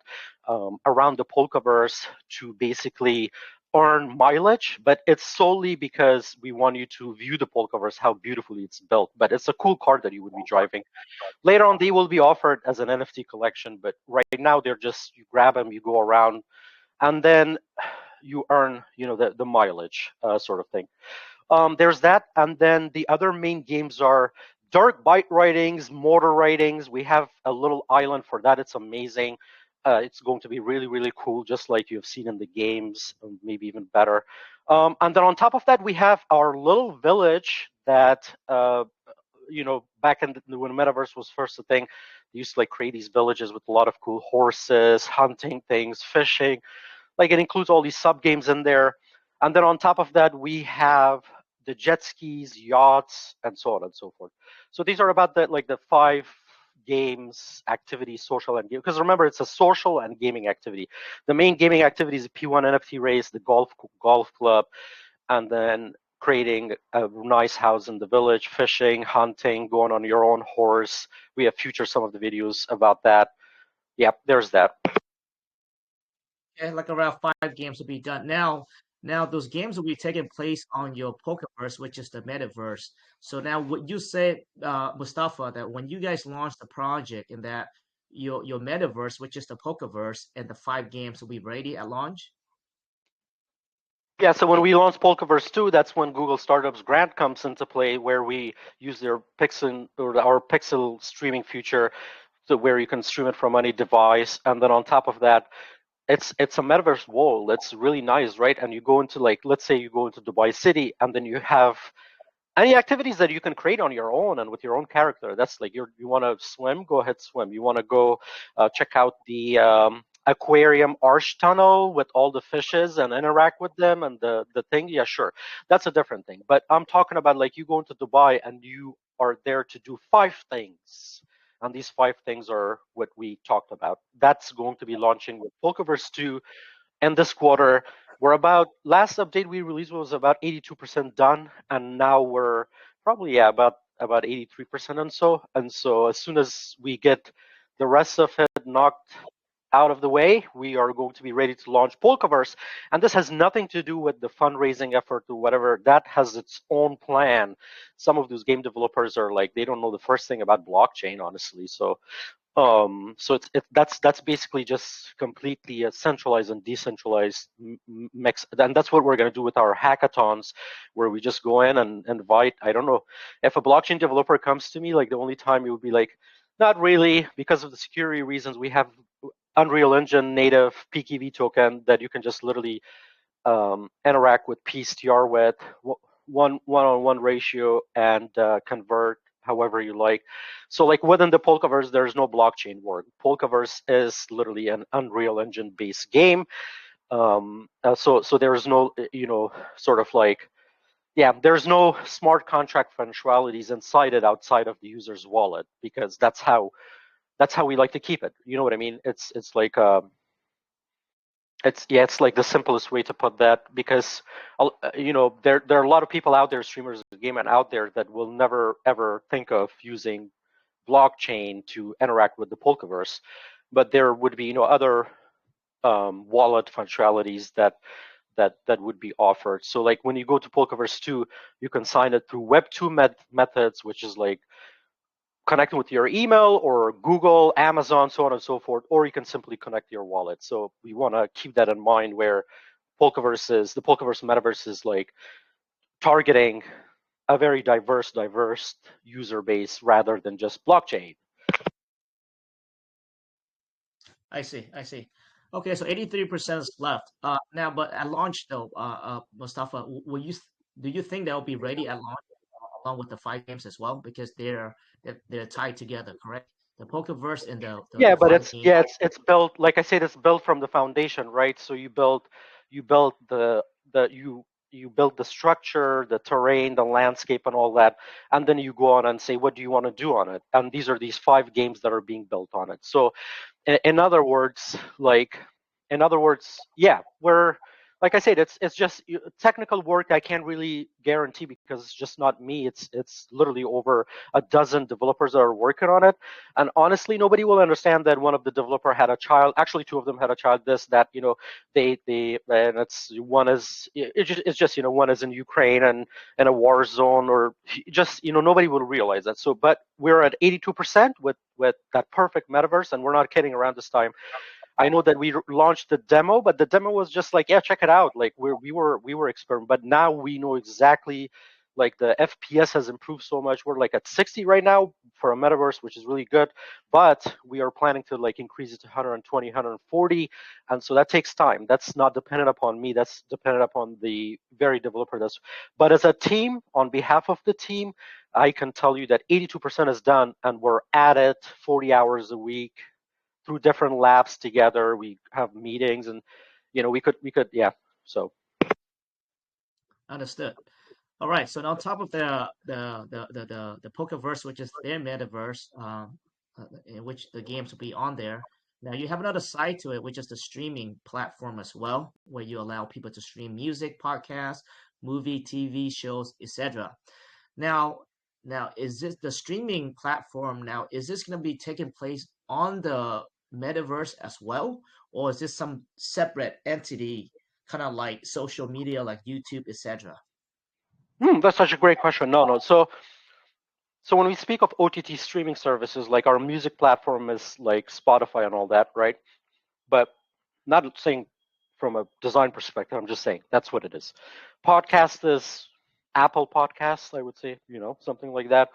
around the Polkaverse to basically earn mileage. But it's solely because we want you to view the Polkaverse, how beautifully it's built. But it's a cool car that you would be driving. Later on, they will be offered as an NFT collection. But right now, they're just, you grab them, you go around, and then you earn, the mileage sort of thing. There's that, and then the other main games are dark bike ridings, motor ridings. We have a little island for that. It's amazing. It's going to be really, really cool, just like you've seen in the games, maybe even better. And then on top of that, we have our little village that, back when Metaverse was first a thing, They used to like create these villages with a lot of cool horses, hunting things, fishing. Like it includes all these sub games in there. And then on top of that, we have the jet skis, yachts, and so on and so forth. So these are about the 5 games, activities, social and game. Because remember, it's a social and gaming activity. The main gaming activity is the P1 NFT race, the golf club, and then creating a nice house in the village, fishing, hunting, going on your own horse. We have featured some of the videos about that. Yep, there's that. And like around 5 games will be done. Now those games will be taking place on your Pokeverse, which is the Metaverse. So now what you said, Mustafa, that when you guys launched the project and that your Metaverse, which is the Pokeverse, and the 5 games will be ready at launch? Yeah, so when we launched Polkaverse 2, that's when Google Startups Grant comes into play, where we use their Pixel or our Pixel streaming feature, so where you can stream it from any device, and then on top of that, it's a metaverse world. It's really nice, right? And you go into like, let's say you go into Dubai City, and then you have any activities that you can create on your own and with your own character. That's like you want to swim, go ahead swim. You want to go check out the aquarium arch tunnel with all the fishes and interact with them and the thing. Yeah, sure, that's a different thing. But I'm talking about like you go into Dubai and you are there to do 5 things. And these 5 things are what we talked about. That's going to be launching with Polkaverse 2 and this quarter. We're about, last update we released was about 82% done, and now we're probably about 83% and so as soon as we get the rest of it knocked out of the way, we are going to be ready to launch Polkaverse. And this has nothing to do with the fundraising effort or whatever. That has its own plan. Some of those game developers are like, they don't know the first thing about blockchain, honestly. So that's basically just completely a centralized and decentralized mix, and that's what we're going to do with our hackathons, where we just go in and invite. I don't know if a blockchain developer comes to me, like the only time it would be like, not really, because of the security reasons. We have Unreal Engine native PKV token that you can just literally interact with PSTR with one-on-one ratio and convert however you like. So like within the Polkaverse, there's no blockchain work. Polkaverse is literally an Unreal Engine based game. So there's no, sort of like, yeah, there's no smart contract functionalities inside it outside of the user's wallet, because that's how we like to keep it. You know what I mean? It's like it's like the simplest way to put that, because there are a lot of people out there, streamers of the game and out there, that will never ever think of using blockchain to interact with the Polkaverse, but there would be other wallet functionalities that would be offered. So like when you go to Polkaverse 2, you can sign it through Web 2 methods, which is like connecting with your email or Google, Amazon, so on and so forth, or you can simply connect your wallet. So we want to keep that in mind, where the Polkaverse metaverse is like targeting a very diverse user base rather than just blockchain. I see. Okay, so 83% is left. Now, but at launch though, Mustafa, do you think they'll be ready at launch along with the 5 games as well? Because they're tied together, correct? The Pokeverse and Yeah, the but five games. it's built, like I said, it's built from the foundation, right? So you build you build the structure, the terrain, the landscape, and all that, and then you go on and say, what do you want to do on it? And these are these 5 games that are being built on it. So in other words, yeah, we're, like I said, it's just technical work. I can't really guarantee, because it's just not me. It's literally over a dozen developers that are working on it, and honestly, nobody will understand that one of the developer had a child. Actually, 2 of them had a child. They and it's just one is in Ukraine and in a war zone, or just nobody will realize that. So, but we're at 82% with that perfect metaverse, and we're not kidding around this time. I know that we launched the demo, but the demo was just like, yeah, check it out. Like we were experimenting, but now we know exactly Like the FPS has improved so much. We're like at 60 right now for a metaverse, which is really good. But we are planning to like increase it to 120, 140, and so that takes time. That's not dependent upon me. That's dependent upon the very developer. But as a team, on behalf of the team, I can tell you that 82% is done, and we're at it 40 hours a week through different labs together. We have meetings, and we could, yeah. So Understood. All right. So on top of the Pokeverse, which is their metaverse, in which the games will be on there. Now you have another side to it, which is the streaming platform as well, where you allow people to stream music, podcasts, movie, TV shows, etc. Now, is this the streaming platform? Now, is this going to be taking place on the metaverse as well, or is this some separate entity, kind of like social media, like YouTube, etc.? that's such a great question. No. So when we speak of OTT streaming services, like our music platform is like Spotify and all that, right? But not saying from a design perspective, I'm just saying that's what it is. Podcast is Apple Podcasts, I would say, something like that.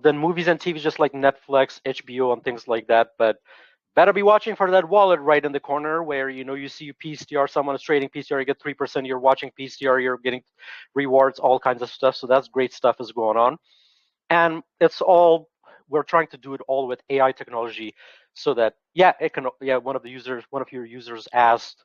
Then movies and TV, just like Netflix, HBO, and things like that. But better be watching for that wallet right in the corner where you see PSTR, someone is trading PSTR, you get 3%. You're watching PSTR, you're getting rewards, all kinds of stuff. So that's great stuff is going on, and we're trying to do it all with AI technology, so that it can. One of your users asked,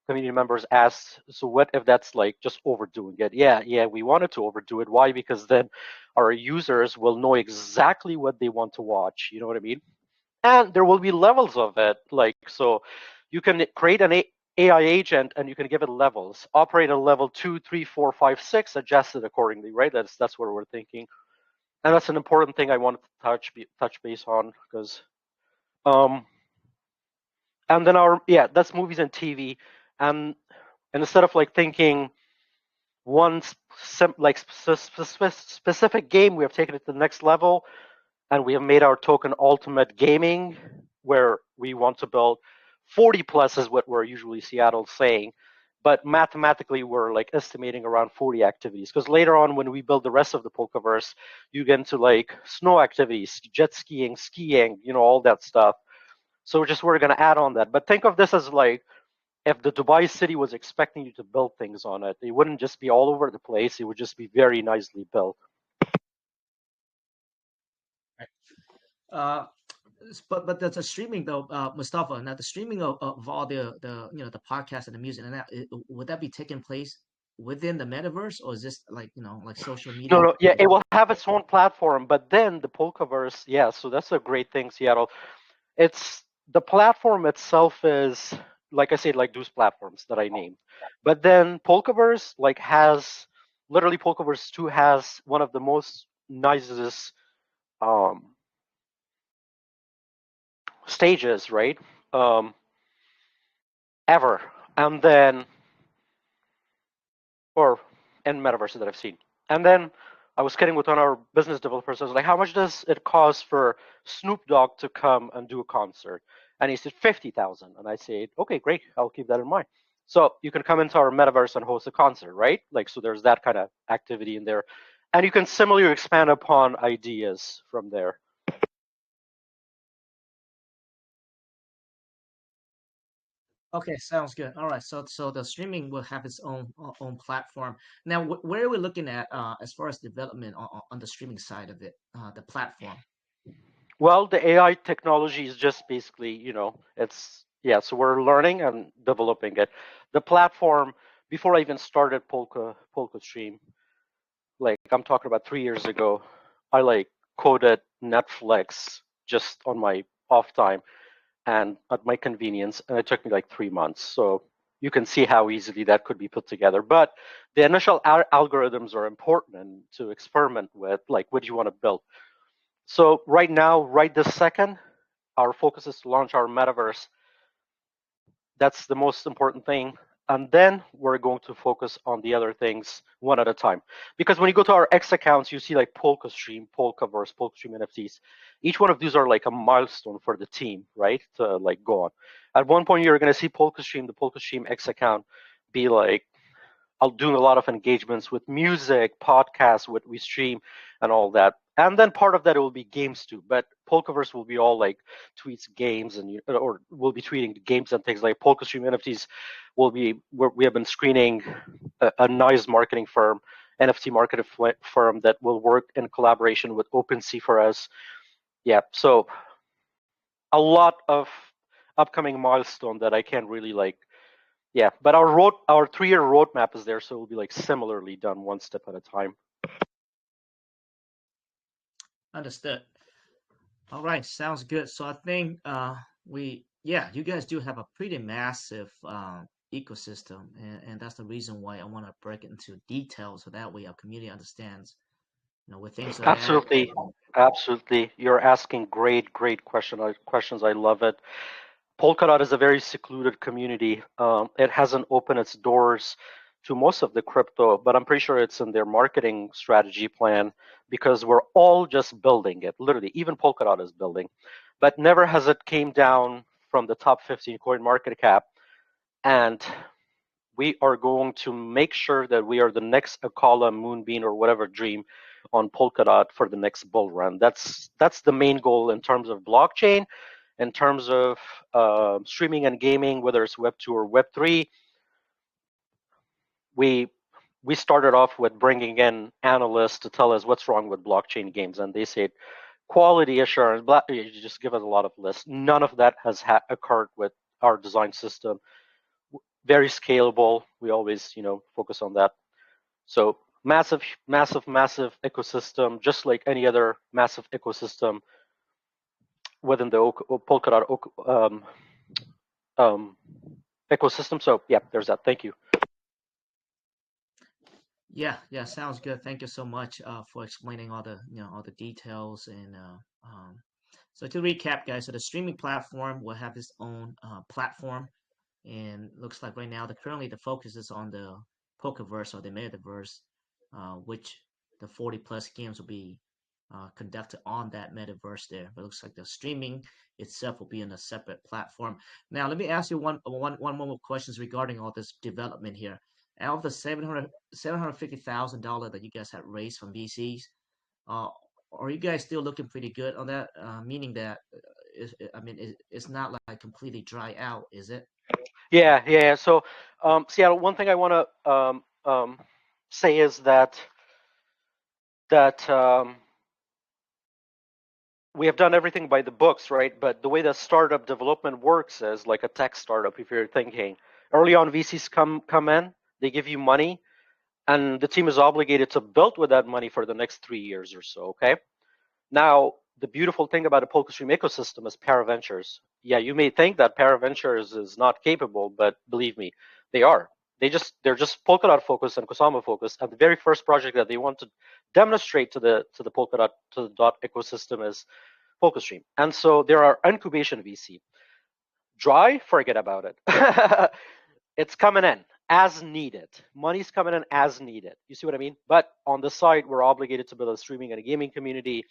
community members asked, so what if that's like just overdoing it? Yeah, we wanted to overdo it. Why? Because then our users will know exactly what they want to watch. You know what I mean? And there will be levels of it. Like, so you can create an AI agent and you can give it levels. Operate at level 2, 3, 4, 5, 6, adjust it accordingly, right? That's what we're thinking. And that's an important thing I wanted to touch base on, because and then that's movies and TV. And instead of like thinking one specific game, we have taken it to the next level, and we have made our token ultimate gaming, where we want to build 40 plus is what we're usually Seattle saying, but mathematically we're like estimating around 40 activities, because later on when we build the rest of the Polkaverse, you get into like snow activities, jet skiing, all that stuff. So we're going to add on that. But think of this as like if the Dubai city was expecting you to build things on it. It wouldn't just be all over the place. It would just be very nicely built. Uh, but the streaming though, Mustafa. Now the streaming of all the podcasts and the music and that, would that be taking place within the metaverse, or is this like like social media? No, yeah, it will have its own platform, but then the Polkaverse, yeah, so that's a great thing, Seattle. It's the platform itself is, like I said, like those platforms that I named. But then Polkaverse literally Polkaverse 2 has one of the most nicest stages, right? Ever. And then, or in metaverses that I've seen. And then I was kidding with one of our business developers. I was like, how much does it cost for Snoop Dogg to come and do a concert? And he said 50,000. And I said, okay, great. I'll keep that in mind. So you can come into our metaverse and host a concert, right? Like, so there's that kind of activity in there. And you can similarly expand upon ideas from there. Okay, sounds good. All right, so the streaming will have its own platform. Now, where are we looking at as far as development on the streaming side of it, the platform? Well, the AI technology is just basically, so we're learning and developing it. The platform, before I even started Polkastream, like I'm talking about 3 years ago, I like coded Netflix just on my off time and at my convenience, and it took me like 3 months. So you can see how easily that could be put together. But the initial algorithms are important and to experiment with, like, what do you want to build? So right now, right this second, our focus is to launch our metaverse. That's the most important thing. And then we're going to focus on the other things one at a time. Because when you go to our X accounts, you see like Polkastream, Polkaverse, Polkastream NFTs. Each one of these are like a milestone for the team, right? To like go on. At one point, you're going to see Polkastream, the Polkastream X account, be like doing a lot of engagements with music, podcasts, what we stream, and all that. And then part of that will be games too. But Polkaverse will be all like tweets, games, and or we'll be tweeting games and things like Polkastream NFTs. We have been screening a nice marketing firm, NFT marketing firm that will work in collaboration with OpenSea for us. Yeah, so a lot of upcoming milestone that I can't really like. Yeah, but our 3-year roadmap is there, so it'll be like similarly done one step at a time. Understood. All right, sounds good. So I think you guys do have a pretty massive ecosystem, and that's the reason why I want to break it into details so that way our community understands, where things are at. Absolutely. You're asking great questions. I love it. Polkadot is a very secluded community. It hasn't opened its doors to most of the crypto, but I'm pretty sure it's in their marketing strategy plan because we're all just building it. Literally, even Polkadot is building, but never has it came down from the top 15 coin market cap. And we are going to make sure that we are the next Akala, Moonbeam, or whatever dream on Polkadot for the next bull run. That's the main goal in terms of blockchain. In terms of streaming and gaming, whether it's Web 2 or Web 3, we started off with bringing in analysts to tell us what's wrong with blockchain games, and they said quality assurance. You just give us a lot of lists. None of that has occurred with our design system. Very scalable. We always, focus on that. So massive ecosystem, just like any other massive ecosystem within the Polkadot ecosystem. So yeah, there's that. Thank you. Yeah, sounds good. Thank you so much for explaining all the details. And so to recap, guys, so the streaming platform will have its own platform, and looks like right now currently the focus is on the Pokeverse or the Metaverse, which the 40 plus games will be conducted on that Metaverse there. But it looks like the streaming itself will be in a separate platform. Now, let me ask you one more questions regarding all this development here. Out of the $750,000 that you guys had raised from VCs, are you guys still looking pretty good on that? Meaning that, it's not like completely dry out, is it? Yeah. So, Seattle, one thing I want to say is that we have done everything by the books, right? But the way that startup development works is like a tech startup. If you're thinking early on, VCs come in, they give you money, and the team is obligated to build with that money for the next 3 years or so. Okay. Now, the beautiful thing about a Polkastream ecosystem is paraventures. Yeah, you may think that paraventures is not capable, but believe me, they are. They're just Polkadot focused and Kusama focused. And the very first project that they want to demonstrate to the Polkadot to the dot ecosystem is Polkastream. And so there are incubation VC. Dry, forget about it. It's coming in as needed. Money's coming in as needed. You see what I mean? But on the side, we're obligated to build a streaming and a gaming community,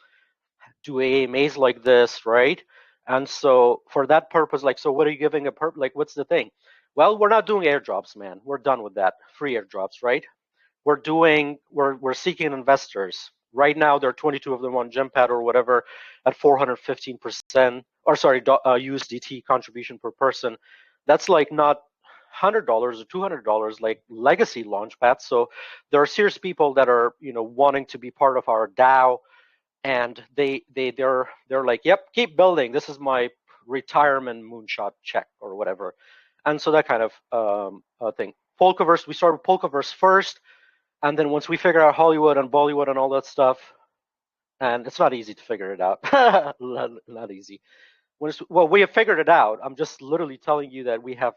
do AMAs like this, right? And so for that purpose, so what are you giving what's the thing? Well, we're not doing airdrops, man. We're done with that. Free airdrops, right? We're seeking investors. Right now, there are 22 of them on Gempad or whatever at 415%, or sorry, USDT contribution per person. That's like not $100 or $200 like legacy launchpads. So there are serious people that are wanting to be part of our DAO, and they're like, yep, keep building. This is my retirement moonshot check or whatever. And so that kind of thing. Polkaverse, we started Polkaverse first, and then once we figure out Hollywood and Bollywood and all that stuff, and it's not easy to figure it out. Not easy. Well, we have figured it out. I'm just literally telling you that we have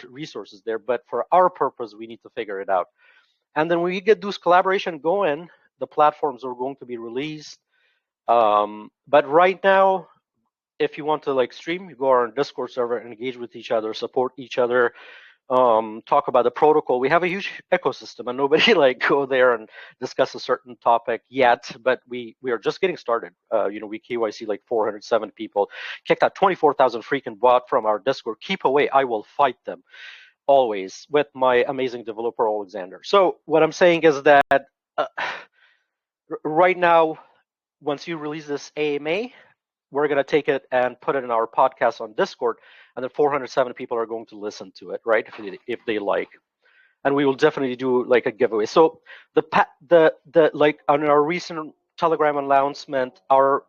resources there, but for our purpose, we need to figure it out. And then when we get those collaboration going, the platforms are going to be released. But right now, if you want to stream, you go on our Discord server, engage with each other, support each other, talk about the protocol. We have a huge ecosystem, and nobody go there and discuss a certain topic yet. But we are just getting started. We KYC 407 people, kicked out 24,000 freaking bot from our Discord. Keep away, I will fight them. always with my amazing developer, Alexander. So what I'm saying is that right now, once you release this AMA, we're going to take it and put it in our podcast on Discord, and then 407 people are going to listen to it, right? If they like, and we will definitely do like a giveaway. So the like on our recent Telegram announcement, our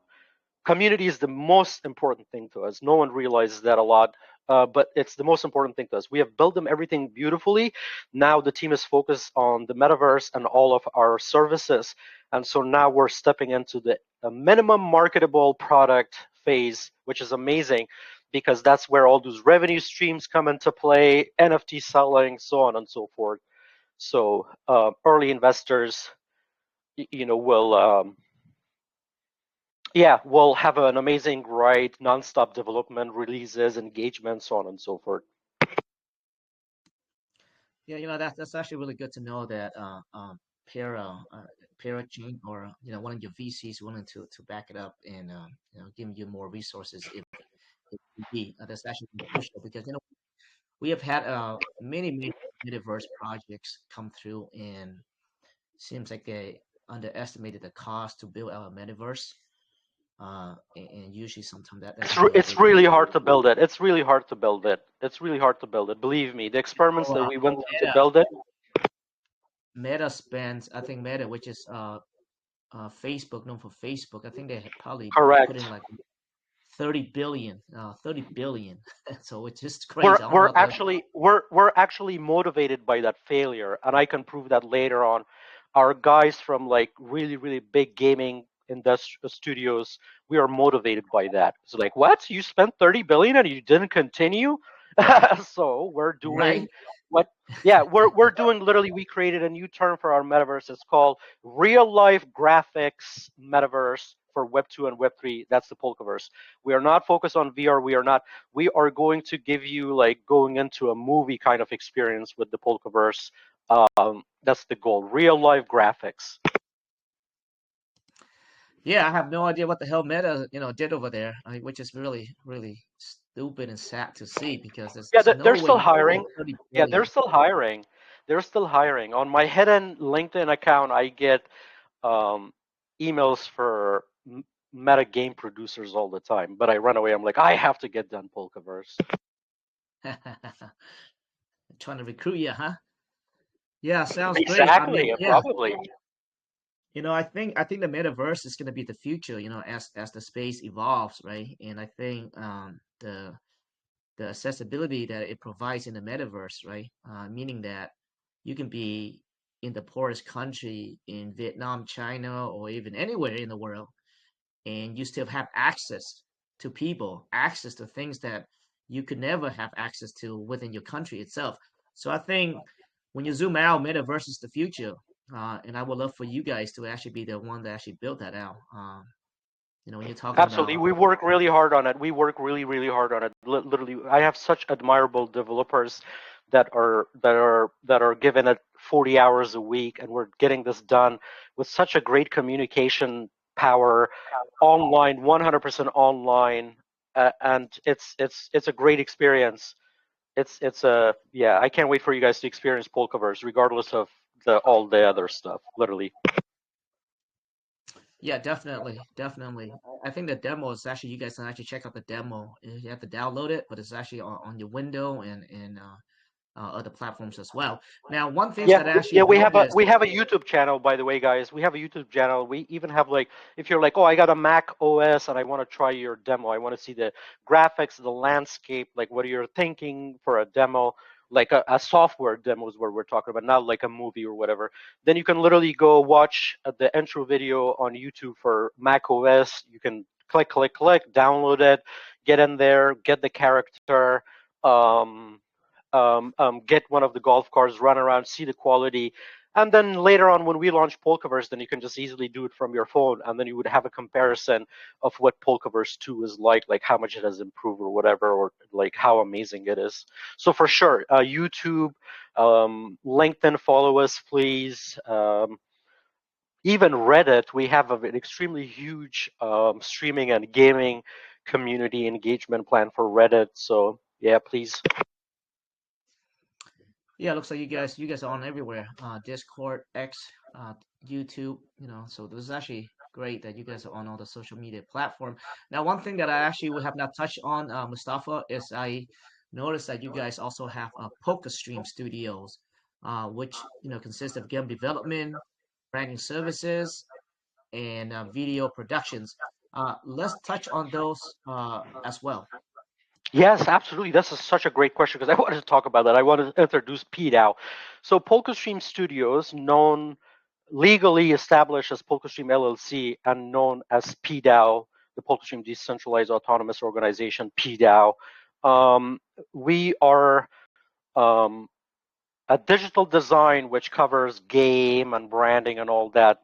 community is the most important thing to us. No one realizes that a lot, but it's the most important thing to us. We have built them everything beautifully. Now the team is focused on the metaverse and all of our services. And so now we're stepping into the minimum marketable product phase, which is amazing because that's where all those revenue streams come into play, NFT selling, so on and so forth. So early investors, will we'll have an amazing ride, nonstop development, releases, engagement, so on and so forth. Yeah, that's actually really good to know that Para Chain or one of your VCs willing to back it up and giving you more resources if need be. That's actually crucial because we have had many metaverse projects come through, and seems like they underestimated the cost to build our metaverse. And usually sometimes that can be a It's big hit. really hard to build it. It's really hard to build it. It's really hard to build it. Believe me, the experiments So, that we went through to Meta build it. Meta spends, I think Meta, which is Facebook, known for Facebook, I think they had probably put in Correct. like 30 billion, 30 billion. So it's just We're crazy. I don't know we're what the actually we're actually motivated by that failure, and I can prove that later on. Our guys from like really big gaming studios, we are motivated by that. So like, what? You spent 30 billion and you didn't continue? So we're doing right. what? Yeah, we're doing literally. We created a new term for our metaverse. It's called real life graphics metaverse for Web 2 and Web 3. That's the Polkaverse. We are not focused on VR. We are going to give you like going into a movie kind of experience with the Polkaverse. That's the goal. Real life graphics. Yeah, I have no idea what the hell Meta, did over there, which is really stupid and sad to see because Yeah, there's no they're way still you can hiring. spend 30 Yeah, they're billion. still hiring. They're still hiring. On my hidden LinkedIn account, I get um, emails for meta game producers all the time. But I run away. I'm like, I have to get done Polkaverse. Trying to recruit you, huh? Yeah, sounds great. I mean, Exactly. yeah, Probably. I think the metaverse is going to be the future, as the space evolves, right? And I think the accessibility that it provides in the metaverse, right? Meaning that you can be in the poorest country in Vietnam, China, or even anywhere in the world, and you still have access to people, access to things that you could never have access to within your country itself. So I think when you zoom out, metaverse is the future, and I would love for you guys to actually be the one that actually built that out. When you're talking Absolutely, about we work really hard on it. We work really hard on it. Literally, I have such admirable developers that are given it 40 hours a week, and we're getting this done with such a great communication power, online, 100% online, and it's a great experience. It's a yeah. I can't wait for you guys to experience Polkaverse, regardless of all the other stuff. Literally. yeah, definitely. I think the demo is actually you guys can actually check out the demo. You have to download it, but it's actually on your window and other platforms as well. Now, one thing Yeah, that I actually yeah, noticed. we have a YouTube channel, by the way, guys. We have a YouTube channel. We even have like, if you're like, oh, I got a Mac OS and I want to try your demo. I want to see the graphics, the landscape, like what you're thinking for a demo, like a software demo is what we're talking about, not like a movie or whatever. Then you can literally go watch the intro video on YouTube for Mac OS. You can click, download it, get in there, get the character. Um, get one of the golf cars, run around, see the quality. And then later on, when we launch Polkaverse, then you can just easily do it from your phone. And then you would have a comparison of what Polkaverse 2 is like how much it has improved or whatever, or like how amazing it is. So for sure, YouTube, LinkedIn, follow us, please. Even Reddit, we have an extremely huge streaming and gaming community engagement plan for Reddit. So yeah, please. Yeah, it looks like you guys are on everywhere. Discord, X, YouTube, so this is actually great that you guys are on all the social media platform. Now, one thing that I actually would have not touched on, Mustafa, is I noticed that you guys also have Polkastream Studios, which consists of game development, branding services, and video productions. Let's touch on those as well. Yes, absolutely. Such a great question because I wanted to talk about that. I wanted to introduce PDAO. So Polkastream Studios, known legally established as Polkastream LLC and known as PDAO, the Polkastream Decentralized Autonomous Organization, PDAO. We are um, a digital design which covers game and branding and all that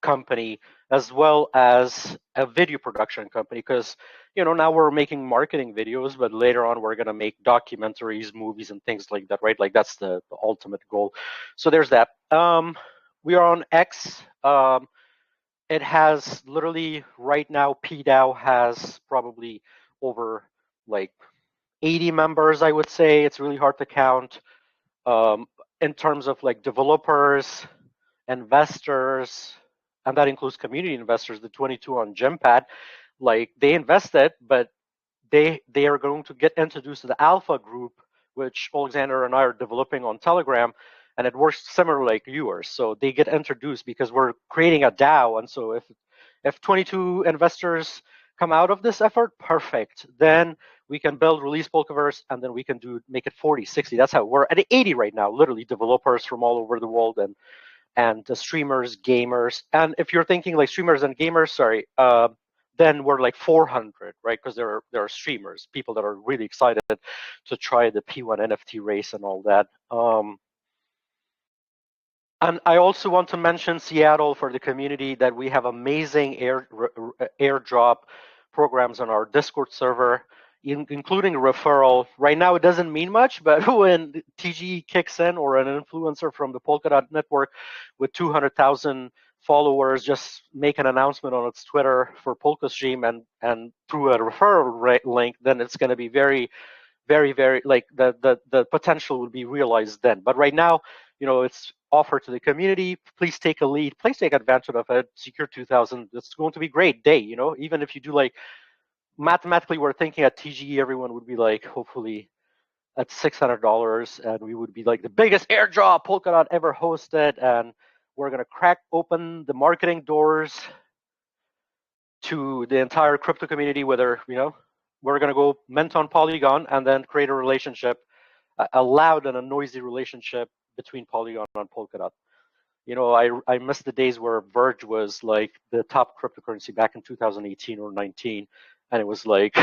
company, as well as a video production company, because now we're making marketing videos, but later on we're going to make documentaries, movies, and things like that, right? Like that's the ultimate goal. So there's that. We are on X. It has literally right now, PDAO has probably over like 80 members, I would say. It's really hard to count. um, in terms of like developers, investors, and that includes community investors, the 22 on Gempad, like they invested, but they are going to get introduced to the alpha group, which Alexander and I are developing on Telegram, and it works similar like yours. So they get introduced because we're creating a DAO, and so if 22 investors come out of this effort, perfect. Then we can build release Polkaverse, and then we can make it 40, 60. That's how we're at 80 right now. Literally, developers from all over the world and the streamers, gamers, and if you're thinking like streamers and gamers, sorry, then we're like 400, right? Because there are streamers, people that are really excited to try the P1 NFT race and all that. And I also want to mention Seattle for the community, that we have amazing airdrop programs on our Discord server, including referral. Right now, it doesn't mean much, but when TGE kicks in, or an influencer from the Polkadot network with 200,000 followers just make an announcement on its Twitter for Polkastream and through a referral link, then it's going to be very, very, very, like the potential would be realized then. But right now, it's offered to the community. Please take a lead. Please take advantage of it. Secure 2000. It's going to be a great day. Even if you do like mathematically, we're thinking at TGE, everyone would be like hopefully at $600, and we would be like the biggest airdrop Polkadot ever hosted, and we're gonna crack open the marketing doors to the entire crypto community. Whether we're gonna go mint on Polygon and then create a relationship, a loud and a noisy relationship between Polygon and Polkadot. I miss the days where Verge was like the top cryptocurrency back in 2018 or 19, and it was like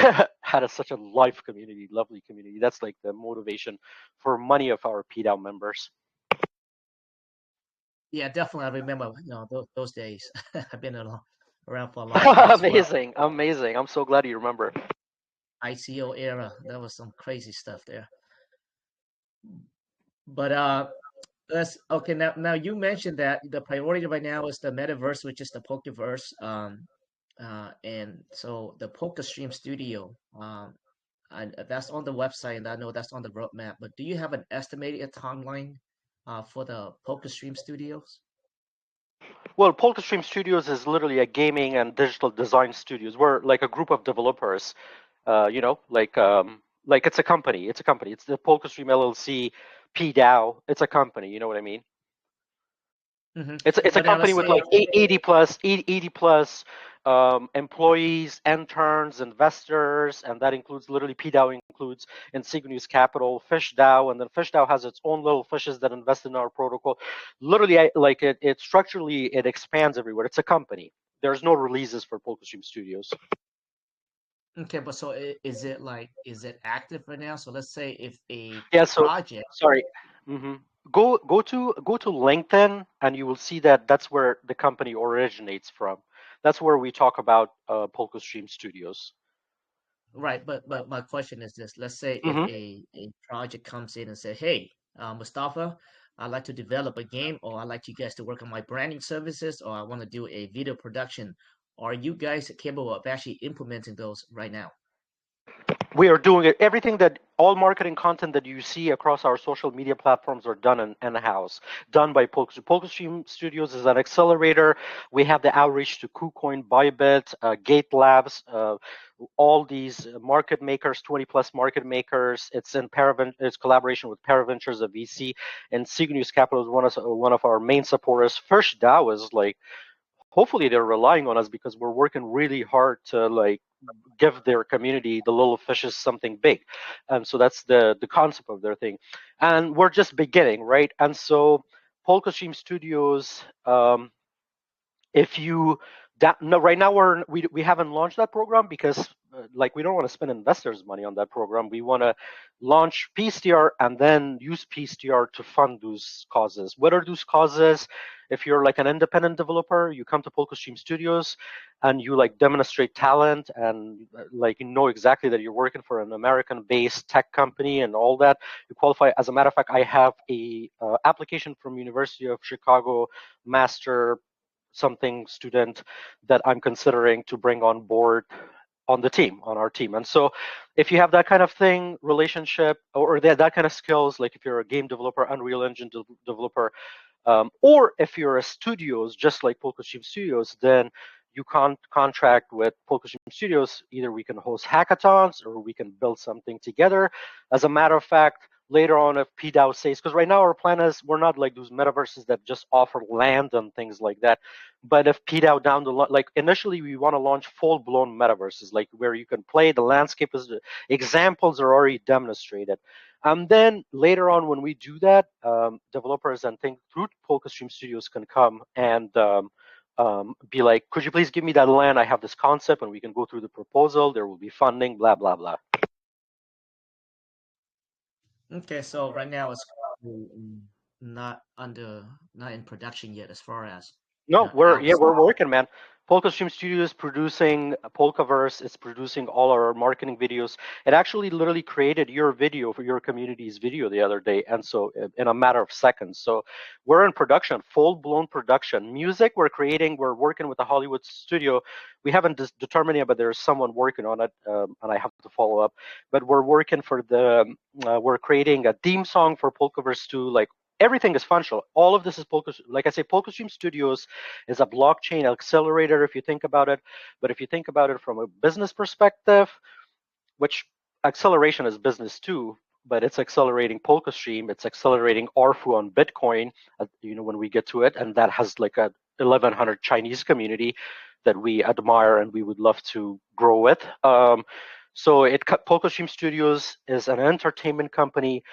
had such a live community, lovely community. That's like the motivation for many of our PDAO members. Yeah, definitely. I remember, those days. I've been around for a long time as well. Amazing, amazing. I'm so glad you remember. ICO era, that was some crazy stuff there. But let's okay. Now you mentioned that the priority right now is the metaverse, which is the Pokeverse. And so the Polkastream Studio, and that's on the website, and I know that's on the roadmap. But do you have an estimated timeline for the Polkastream Studios? Well, Polkastream Studios is literally a gaming and digital design studios. We're like a group of developers, like it's a company. It's a company. It's the Polkastream LLC, PDAO. It's a company. You know what I mean? Hmm. It's a But now company let's with say, like 80 plus employees, interns, investors, and that includes literally PDAO includes Insignius Capital, FishDAO, and then FishDAO has its own little fishes that invest in our protocol. Literally, it structurally it expands everywhere. It's a company. There's no releases for Polkastream Studios. okay, but so is it active right now? So let's say if a Yeah. So project. sorry. hmm Go to LinkedIn, and you will see that that's where the company originates from. That's where we talk about Polkastream Studios. Right, but my question is this: let's say if hmm a project comes in and say, "Hey, Mustafa, I'd like to develop a game, or I'd like you guys to work on my branding services, or I want to do a video production." Are you guys capable of actually implementing those right now? We are doing it. Everything that all marketing content that you see across our social media platforms are done in-house, done by Polkastream Studios is an accelerator. We have the outreach to KuCoin, Bybit, Gate Labs, all these market makers, 20 plus market makers. It's in it's collaboration with Paraventures, a VC, and Signius Capital is one of our main supporters. First DAO is like, hopefully they're relying on us because we're working really hard to like give their community, the little fishes, something big. And so that's the concept of their thing. And we're just beginning, right? And so Polkastream Studios, if you no, right now we haven't launched that program because like we don't want to spend investors' money on that program. We want to launch PSTR and then use PSTR to fund those causes. What are those causes? If you're like an independent developer, you come to Polkastream Studios and you like demonstrate talent and like you know exactly that you're working for an American-based tech company and all that. You qualify. As a matter of fact, I have a application from University of Chicago master something student that I'm considering to bring on board on the team, on our team. And so if you have that kind of thing, relationship, or that kind of skills, like if you're a game developer, Unreal Engine developer, or if you're a studios, just like Polkastream Studios, then you can't contract with Polkastream Studios. Either we can host hackathons or we can build something together. As a matter of fact, later on, if PDAO says, because right now our plan is we're not like those metaverses that just offer land and things like that. But if PDAO down the line, like initially we want to launch full-blown metaverses, like where you can play, the landscape is, examples are already demonstrated. And then later on, when we do that, developers and think through Polkastream Studios can come and be like, could you please give me that land? I have this concept, and we can go through the proposal. There will be funding, blah blah blah. Okay, so right now it's not not in production yet, as far as No, apps. we're working, man. Polkastream Studio is producing Polkaverse. It's producing all our marketing videos. It actually literally created your video for your community's video the other day, and so in a matter of seconds. So we're in production, full-blown production. Music, we're creating. We're working with a Hollywood studio. We haven't determined yet, but there's someone working on it, and I have to follow up. But we're working for we're creating a theme song for Polkaverse 2, like everything is functional. All of this is like I say, Polkastream Studios is a blockchain accelerator if you think about it. But if you think about it from a business perspective, which acceleration is business too, but it's accelerating Polkastream, it's accelerating ARFU on Bitcoin, when we get to it, and that has like a 1,100 Chinese community that we admire and we would love to grow with. So Polkastream Studios is an entertainment company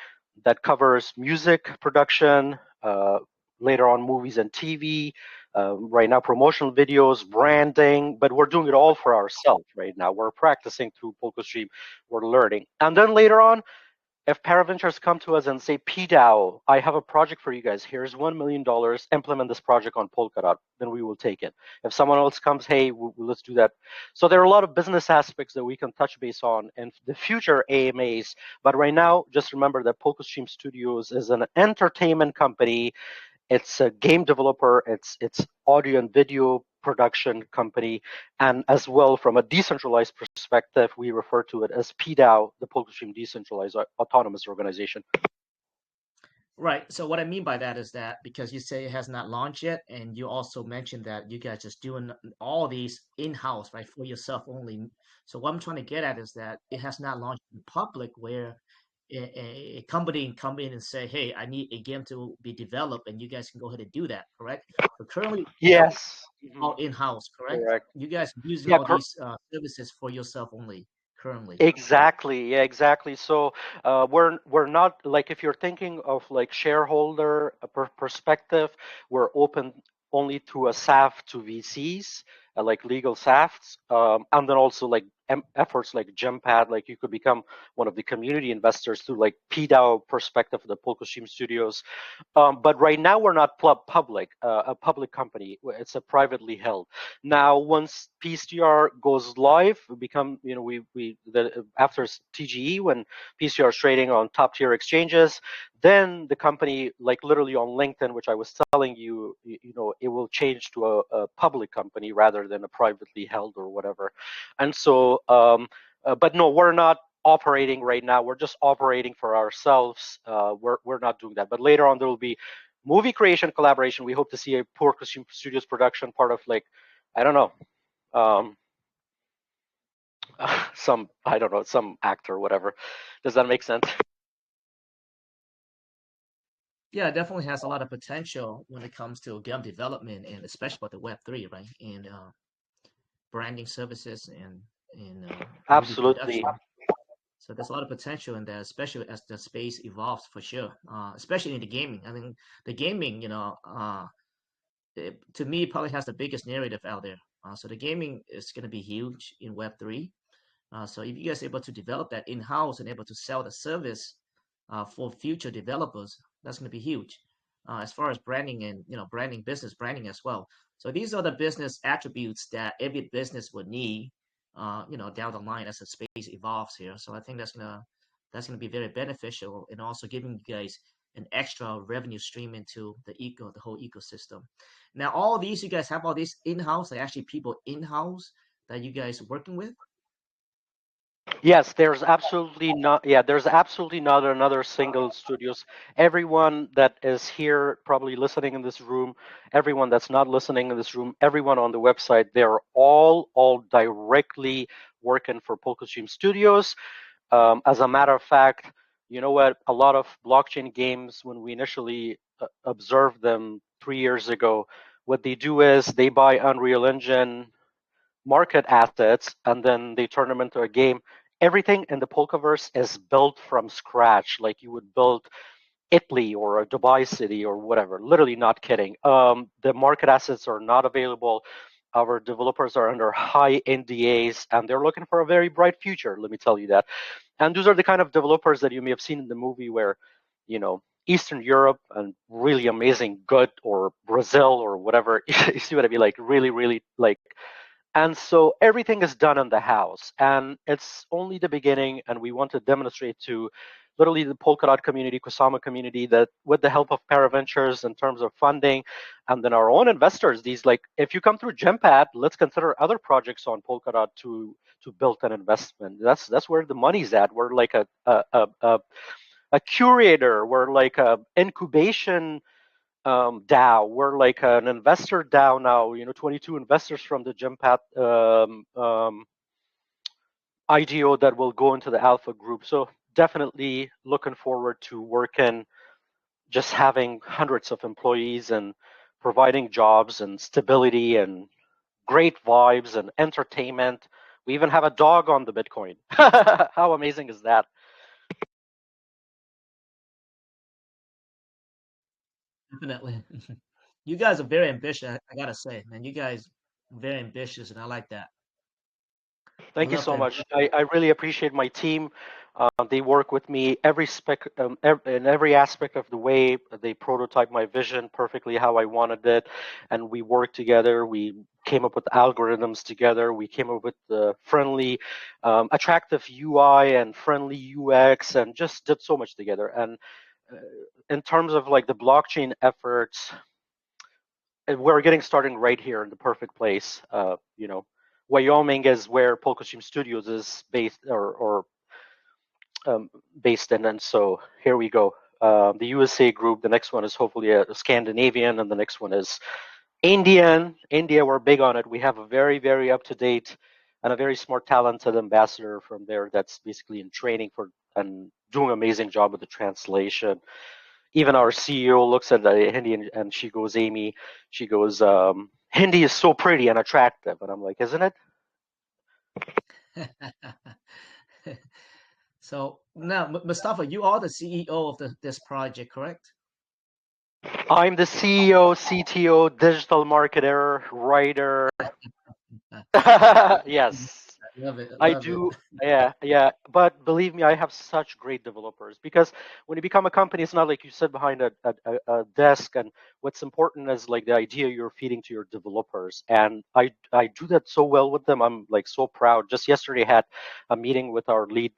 that covers music production, later on movies and TV, right now promotional videos, branding, but we're doing it all for ourselves right now. We're practicing through Polkastream, we're learning. And then later on, if Paraventures come to us and say, PDAO, I have a project for you guys. Here's $1 million. Implement this project on Polkadot. Then we will take it. If someone else comes, hey, let's do that. So there are a lot of business aspects that we can touch base on in the future AMAs. But right now, just remember that Polkastream Studios is an entertainment company. It's a game developer. It's audio and video production company, and as well from a decentralized perspective, we refer to it as PDAO, the Polkastream Decentralized Autonomous Organization. Right. So what I mean by that is that because you say it has not launched yet, and you also mentioned that you guys just doing all these in-house, right, for yourself only. So what I'm trying to get at is that it has not launched in public where a company can come in and say, hey, I need a game to be developed, and you guys can go ahead and do that, correct? So currently, Yes. all in-house, correct? Correct. You guys are using Yeah, all these services for yourself only currently. exactly. Yeah, exactly. So we're not like, if you're thinking of like shareholder perspective, we're open only through a SAF to VCs, like legal SAFs, and then also like efforts like GemPad, like you could become one of the community investors through like PDAO perspective of the Polkastream Studios. But right now we're not public, a public company. It's a privately held. Now, once PSTR goes live, we become, after TGE, when PSTR is trading on top tier exchanges, then the company, like literally on LinkedIn, which I was telling you, it will change to a public company rather than a privately held or whatever. And so But no, we're not operating right now. We're just operating for ourselves. We're not doing that. But later on, there will be movie creation collaboration. We hope to see a Polkastream Studios production, part of like, I don't know, some actor, whatever. Does that make sense? Yeah, it definitely has a lot of potential when it comes to game development and especially with the Web3, right? And branding services and movie Absolutely. production. So there's a lot of potential in that, especially as the space evolves for sure. Especially in the gaming. I mean, the gaming, to me, probably has the biggest narrative out there. So the gaming is going to be huge in Web3. So if you guys are able to develop that in-house and able to sell the service for future developers, that's going to be huge. As far as branding and branding, business branding as well. So these are the business attributes that every business would need, down the line as the space evolves here. So I think that's gonna be very beneficial and also giving you guys an extra revenue stream into the whole ecosystem. Now, all these you guys have all these in-house, like actually people in-house that you guys are working with. Yes, there's absolutely not. Yeah, there's absolutely not another single studios. Everyone that is here, probably listening in this room, everyone that's not listening in this room, everyone on the website, they're all directly working for Polkastream Studios. As a matter of fact, you know what? A lot of blockchain games, when we initially observed them 3 years ago, what they do is they buy Unreal Engine market assets and then they turn them into a game. Everything in the Polkaverse is built from scratch, like you would build Italy or a Dubai city or whatever. Literally, not kidding. The market assets are not available. Our developers are under high NDAs and they're looking for a very bright future. Let me tell you that. And those are the kind of developers that you may have seen in the movie where, Eastern Europe and really amazing, good, or Brazil or whatever. You see what I mean? Like really, really like. And so everything is done in the house, and it's only the beginning. And we want to demonstrate to literally the Polkadot community, Kusama community, that with the help of Paraventures in terms of funding, and then our own investors, these like, if you come through Gempad, let's consider other projects on Polkadot to build an investment. That's where the money's at. We're like a curator. We're like a incubation DAO. We're like an investor DAO now. 22 investors from the Gempad IDO that will go into the alpha group. So definitely looking forward to working, just having hundreds of employees and providing jobs and stability and great vibes and entertainment. We even have a dog on the Bitcoin. How amazing is that? Definitely. You guys are very ambitious, I gotta say, man. You guys are very ambitious, and I like that. I Thank you love so that. much. I really appreciate my team. They work with me in every aspect of the way. They prototype my vision perfectly how I wanted it, and we worked together. We came up with algorithms together. We came up with the friendly, attractive UI and friendly UX, and just did so much together. And uh, in terms of like the blockchain efforts, we're getting started right here in the perfect place. Wyoming is where Polkastream Studios is based or based in, and so here we go. The USA group. The next one is hopefully a Scandinavian, and the next one is Indian. India, we're big on it. We have a very, very up to date and a very smart, talented ambassador from there that's basically in training for and doing an amazing job with the translation. Even our CEO looks at the Hindi and she goes, Amy, she goes, Hindi is so pretty and attractive. And I'm like, isn't it? So now, Mustafa, you are the CEO of this project, correct? I'm the CEO, CTO, digital marketer, writer. Yes, I love it. I I love it. do. Yeah, yeah. But believe me, I have such great developers because when you become a company, it's not like you sit behind a desk. And what's important is like the idea you're feeding to your developers. And I do that so well with them. I'm like so proud. Just yesterday, I had a meeting with our lead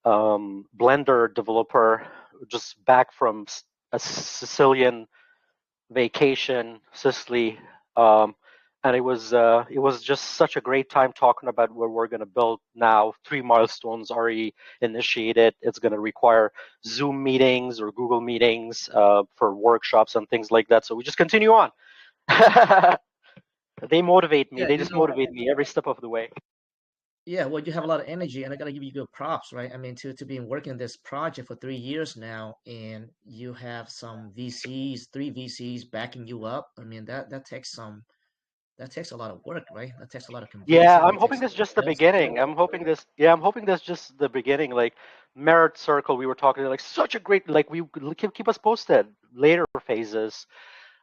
Blender developer, just back from a Sicilian vacation, Sicily. and it was just such a great time talking about what we're going to build now. 3 milestones already initiated. It's going to require Zoom meetings or Google meetings for workshops and things like that. So we just continue on. They motivate me. Yeah, They just motivate me every step of the way. yeah, well, you have a lot of energy, and I gotta give you good props, right? I mean, to be working this project for 3 years now, and you have some VCs, three VCs backing you up. I mean, that takes a lot of work, right? That takes a lot of Yeah, convincing. I'm That hoping takes this is just the sales beginning. skills. I'm hoping that's just the beginning. Like Merit Circle, we were talking like such a great, like we keep us posted later phases.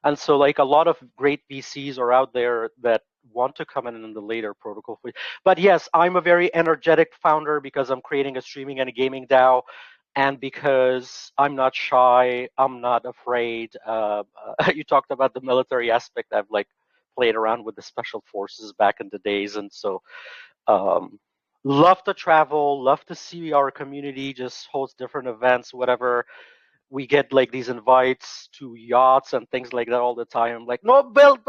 And so like a lot of great VCs are out there that want to come in the later protocol. But yes, I'm a very energetic founder because I'm creating a streaming and a gaming DAO. And because I'm not shy, I'm not afraid. You talked about the military aspect. I've like played around with the special forces back in the days. And so um, love to travel, love to see our community just host different events, whatever. We get like these invites to yachts and things like that all the time. I'm like, no, build.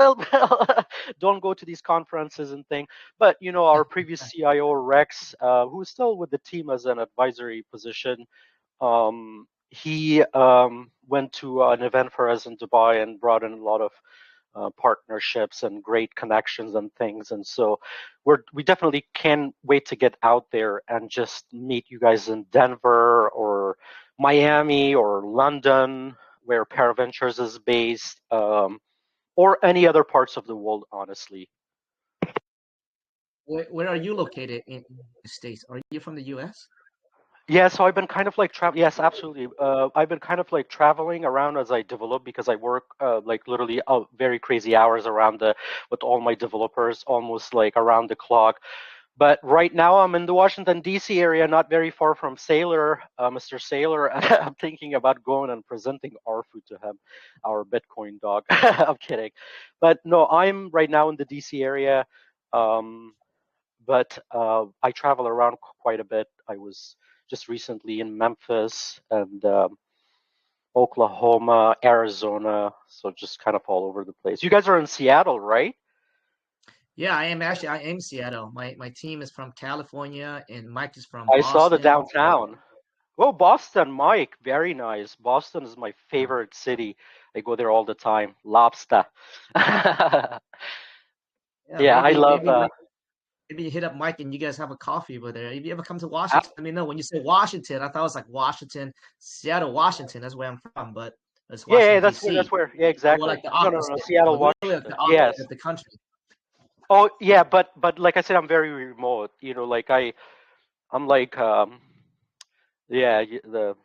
Don't go to these conferences and thing. But you know, our previous CIO Rex, who's still with the team as an advisory position, he went to an event for us in Dubai and brought in a lot of partnerships and great connections and things. And so we definitely can't wait to get out there and just meet you guys in Denver or Miami or London, where Paraventures is based, or any other parts of the world, honestly. Where are you located in the States? Are you from the US? Yeah, so I've been kind of like travel. Yes, absolutely. I've been kind of like traveling around as I develop because I work like literally very crazy hours around the with all my developers, almost like around the clock. But right now I'm in the Washington D.C. area, not very far from Saylor, Mr. Saylor. I'm thinking about going and presenting our food to him, our Bitcoin dog. I'm kidding, but no, I'm right now in the D.C. area. Um, but I travel around quite a bit. I was just recently in Memphis and Oklahoma, Arizona, so just kind of all over the place. You guys are in Seattle, right? Yeah, I am Seattle. My team is from California, and Mike is from I saw the Boston. downtown. Oh, Boston, Mike, very nice. Boston is my Uh, favorite city. I go there all the time. Lobster. Yeah, yeah, I love. maybe you hit up Mike and you guys have a coffee over there. If you ever come to Washington, Ab- I mean, no, when you say Washington, I thought it was like Washington, Seattle, Washington. That's where I'm from, but it's yeah, Washington that's where. That's D.C. where. Yeah, So we're exactly. like the No, no, no. opposite. Seattle, We're literally like Washington. the opposite Yes. of the country. Oh, yeah, but like I said, I'm very remote. You know, like I'm like yeah, the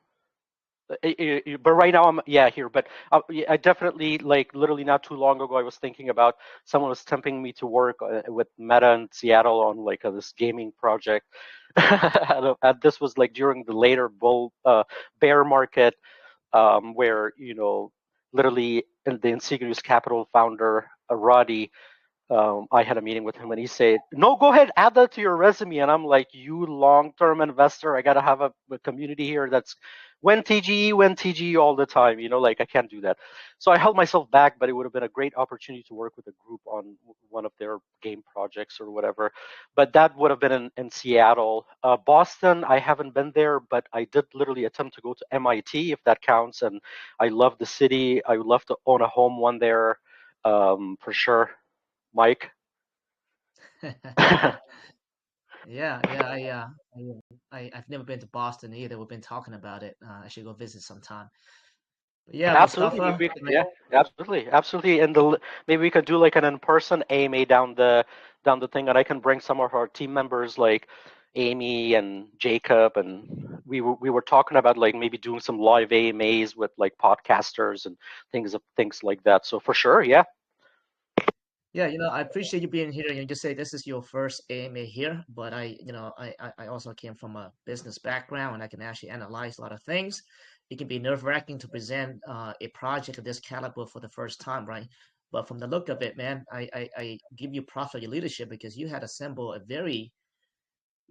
but right now I'm yeah here. But yeah, I definitely like literally not too long ago I was thinking about someone was tempting me to work with Meta in Seattle on like this gaming project. And this was like during the later bear market, where you know literally the Insignius Capital founder Roddy, I had a meeting with him and he said, "No, go ahead, add that to your resume." And I'm like, "You long-term investor, I gotta have a community here that's when TGE all the time. You know, like I can't do that." So I held myself back, but it would have been a great opportunity to work with a group on one of their game projects or whatever. But that would have been in Seattle. Boston, I haven't been there, but I did literally attempt to go to MIT, if that counts. And I love the city. I would love to own a home one there, for sure. Mike. Yeah, I've never been to Boston either. We've been talking about it. I should go visit sometime. But yeah, Absolutely. Mustafa, Yeah, absolutely. And maybe we could do like an in-person AMA down the thing, and I can bring some of our team members like Amy and Jacob, and we were talking about like maybe doing some live AMAs with like podcasters and things like that. So for sure, yeah. yeah, I appreciate you being here. You just say this is your first AMA here, but I also came from a business background and I can actually analyze a lot of things. It can be nerve-wracking to present a project of this caliber for the first time, right? But from the look of it, man, I give you props for your leadership because you had assembled a very,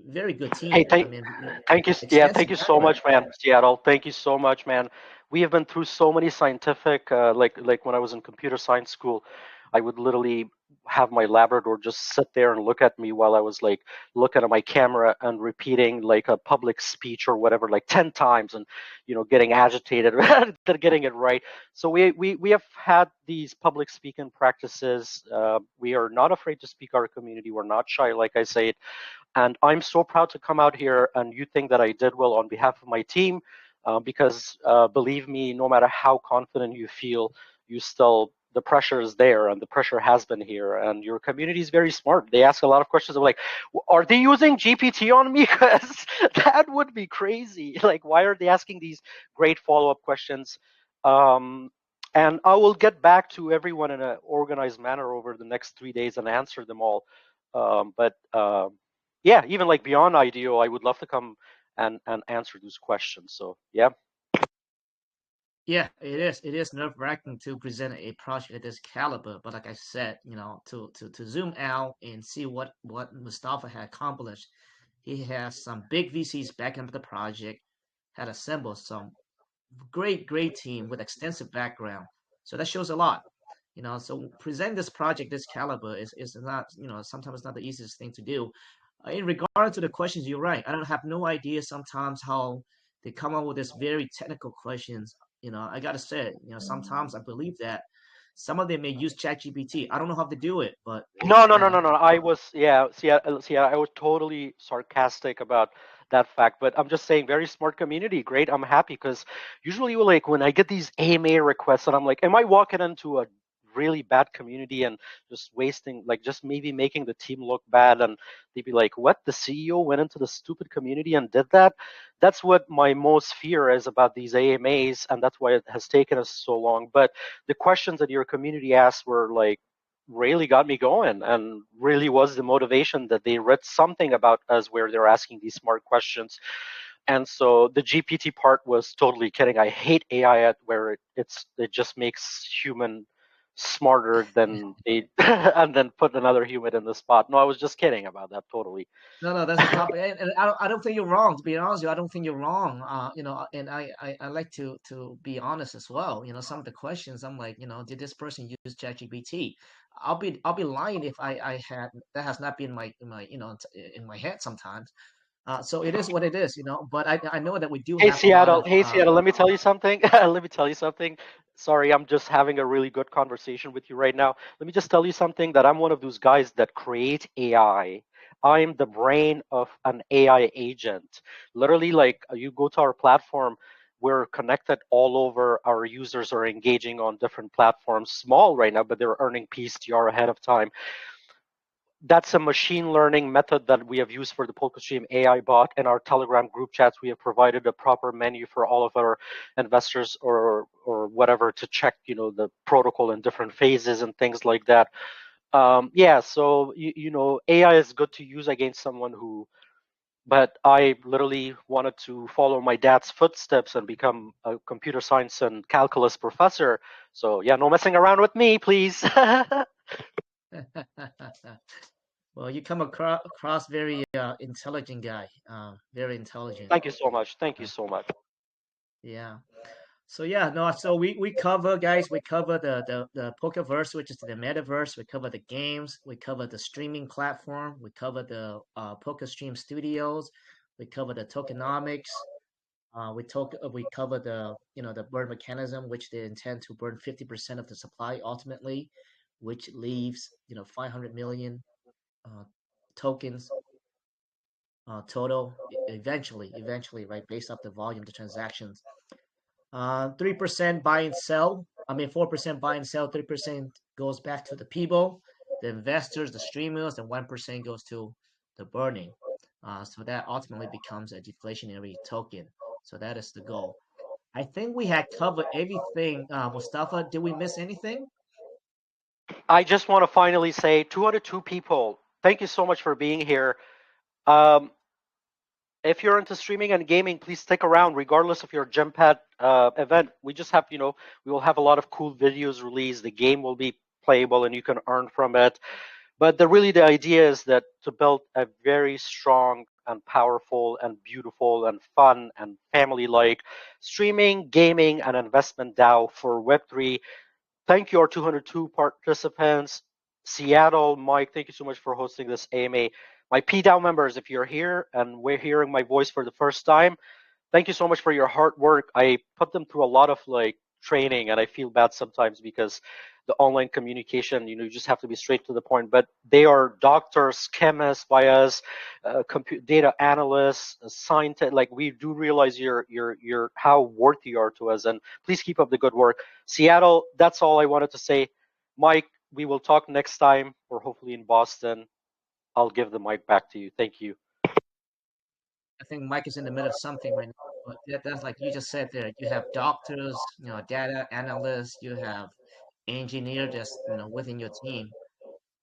very good Hey, team. I thank mean, Thank you. Yeah, thank extensive you so background. much, man. Seattle. Thank you so much, man. We have been through so many scientific, like when I was in computer science school, I would literally have my Labrador just sit there and look at me while I was like looking at my camera and repeating like a public speech or whatever like 10 times and getting agitated rather than getting it right. So we have had these public speaking practices. We are not afraid to speak our community. We're not shy, like I said. And I'm so proud to come out here and you think that I did well on behalf of my team, because believe me, no matter how confident you feel, you still, the pressure is there, and the pressure has been here, and your community is very smart. They ask a lot of questions of like, are they using GPT on me? Because that would be crazy. Like, why are they asking these great follow-up questions? And I will get back to everyone in an organized manner over the next 3 days and answer them all. But yeah, even like beyond IDEO, I would love to come and answer those questions. So yeah. Yeah, it is. It is nerve-wracking to present a project of this caliber, but like I said, to zoom out and see what Mustafa had accomplished, he has some big VCs backing up the project, had assembled some great team with extensive background. So that shows a lot. So present this project this caliber is not, sometimes not the easiest thing to do. In regard to the questions, you're right. I don't have no idea sometimes how they come up with this very technical questions. I gotta say, sometimes I believe that some of them may use ChatGPT. I don't know how to do it, but No, it's no, no, no, no. I was, yeah, I was totally sarcastic about that fact, but I'm just saying, very smart community. Great. I'm happy because usually, like, when I get these AMA requests, and I'm like, am I walking into a really bad community and just wasting, like, just maybe making the team look bad? And they'd be like, what? The CEO went into the stupid community and did that? That's what my most fear is about these AMAs, and that's why it has taken us so long. But the questions that your community asked were like, really got me going and really was the motivation that they read something about us where they're asking these smart questions. And so the GPT part was totally kidding. I hate AI at where it just makes human smarter than they and then put another human in the spot. No, I was just kidding about that totally. No, that's a topic, and I don't think you're wrong. To be honest with you, I don't think you're wrong. And I like to be honest as well. Some of the questions I'm like, did this person use ChatGPT? I'll be lying if I had that has not been in my head sometimes. So it is what it is. But I know that we do Hey have a lot Seattle, of hey Seattle, let me tell you something. Let me tell you something. Sorry, I'm just having a really good conversation with you right now. Let me just tell you something that I'm one of those guys that create AI. I'm the brain of an AI agent. Literally, like you go to our platform, we're connected all over. Our users are engaging on different platforms, small right now, but they're earning PSTR ahead of time. That's a machine learning method that we have used for the Polkastream AI bot. In our Telegram group chats, we have provided a proper menu for all of our investors or whatever to check, the protocol in different phases and things like that. Yeah, so AI is good to use against someone who. But I literally wanted to follow my dad's footsteps and become a computer science and calculus professor. So yeah, no messing around with me, please. Well, you come across very intelligent guy. Very intelligent. Thank you so much. Thank you Uh, so much. yeah. So yeah, no. So we cover, guys. We cover the Pokeverse, which is the Metaverse. We cover the games. We cover the streaming platform. We cover the Polkastream Studios. We cover the tokenomics. We cover the burn mechanism, which they intend to burn 50% of the supply ultimately, which leaves 500 million uh, tokens total eventually, right, based off the volume of the transactions. 3% buy and sell. I mean, 4% buy and sell. 3% goes back to the people, the investors, the streamers, and 1% goes to the burning. So that ultimately becomes a deflationary token. So that is the goal. I think we had covered everything. Mustafa, did we miss anything? I just want to finally say 202 people. Thank you so much for being here. Um, if you're into streaming and gaming, please stick around regardless of your Gempad event. We just have, we will have a lot of cool videos released. The game will be playable and you can earn from it. But the idea is that to build a very strong and powerful and beautiful and fun and family-like streaming, gaming, and investment DAO for Web3. Thank you, our 202 participants. Seattle, Mike, thank you so much for hosting this AMA. My PDAO members, if you're here and we're hearing my voice for the first time, thank you so much for your hard work. I put them through a lot of like training, and I feel bad sometimes because the online communication, you just have to be straight to the point. But they are doctors, chemists, bias, data analysts, scientists. Like, we do realize your how worthy you are to us, and please keep up the good work. Seattle, that's all I wanted to say. Mike, we will talk next time, or hopefully in Boston. I'll give the mic back to you. Thank you. I think Mike is in the middle of something right now. But that's like you just said there. You have doctors, data analysts. You have engineers that's within your team.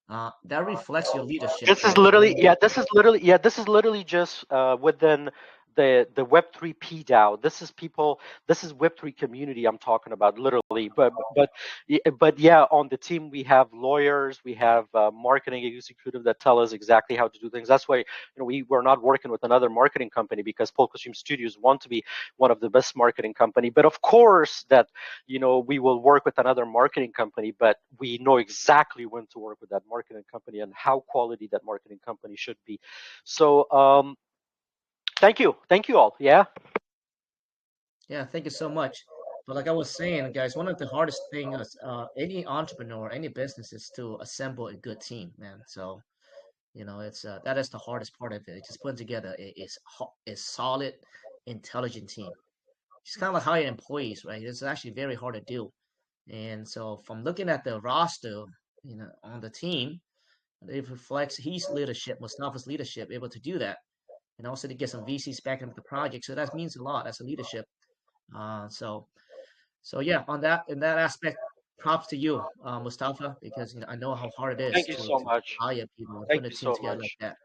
That reflects your leadership, This is right? literally, yeah, this is literally just within the Web3 PDAO. This is people, this is Web3 community I'm talking about, literally. But yeah, on the team we have lawyers, we have marketing executive that tell us exactly how to do things. That's why we're not working with another marketing company, because Polkastream Studios want to be one of the best marketing company. But of course that we will work with another marketing company, but we know exactly when to work with that marketing company and how quality that marketing company should be. So thank you all. Yeah. Yeah, thank you so much. But like I was saying, guys, one of the hardest things is any entrepreneur, any business is to assemble a good team, man. So it's that is the hardest part of it. Just putting together a solid, intelligent team. It's kind of like hiring employees, right? It's actually very hard to do. And so from looking at the roster, on the team, it reflects his leadership, Mustafa's leadership, able to do that. And also to get some VCs back into the project. So that means a lot as a leadership. So yeah, on that in that aspect, props to you, Mustafa, because I know how hard it is Thank you to so much. hire people and Thank put a you team so together like much. that.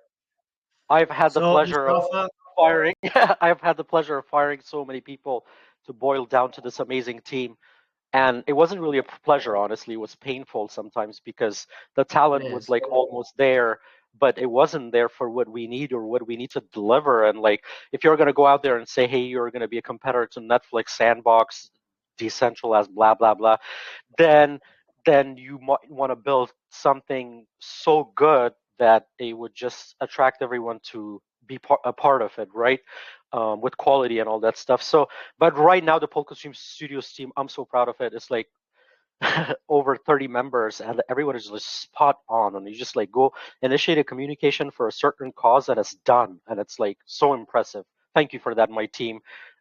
I've had the So pleasure of Mustafa, firing. I've had the pleasure of firing so many people to boil down to this amazing team. And it wasn't really a pleasure, honestly. It was painful sometimes because the it talent was is. like almost there, but it wasn't there for what we need or what we need to deliver. And like, if you're going to go out there and say, hey, you're going to be a competitor to Netflix, Sandbox, decentralized, blah, blah, blah, then you might want to build something so good that it would just attract everyone to be a part of it, right? With quality and all that stuff. So, but right now the Polkastream Studios team, I'm so proud of it. It's like over 30 members, and everyone is just spot on. And you just like go initiate a communication for a certain cause, and it's done. And it's like so impressive. Thank you for that, my team,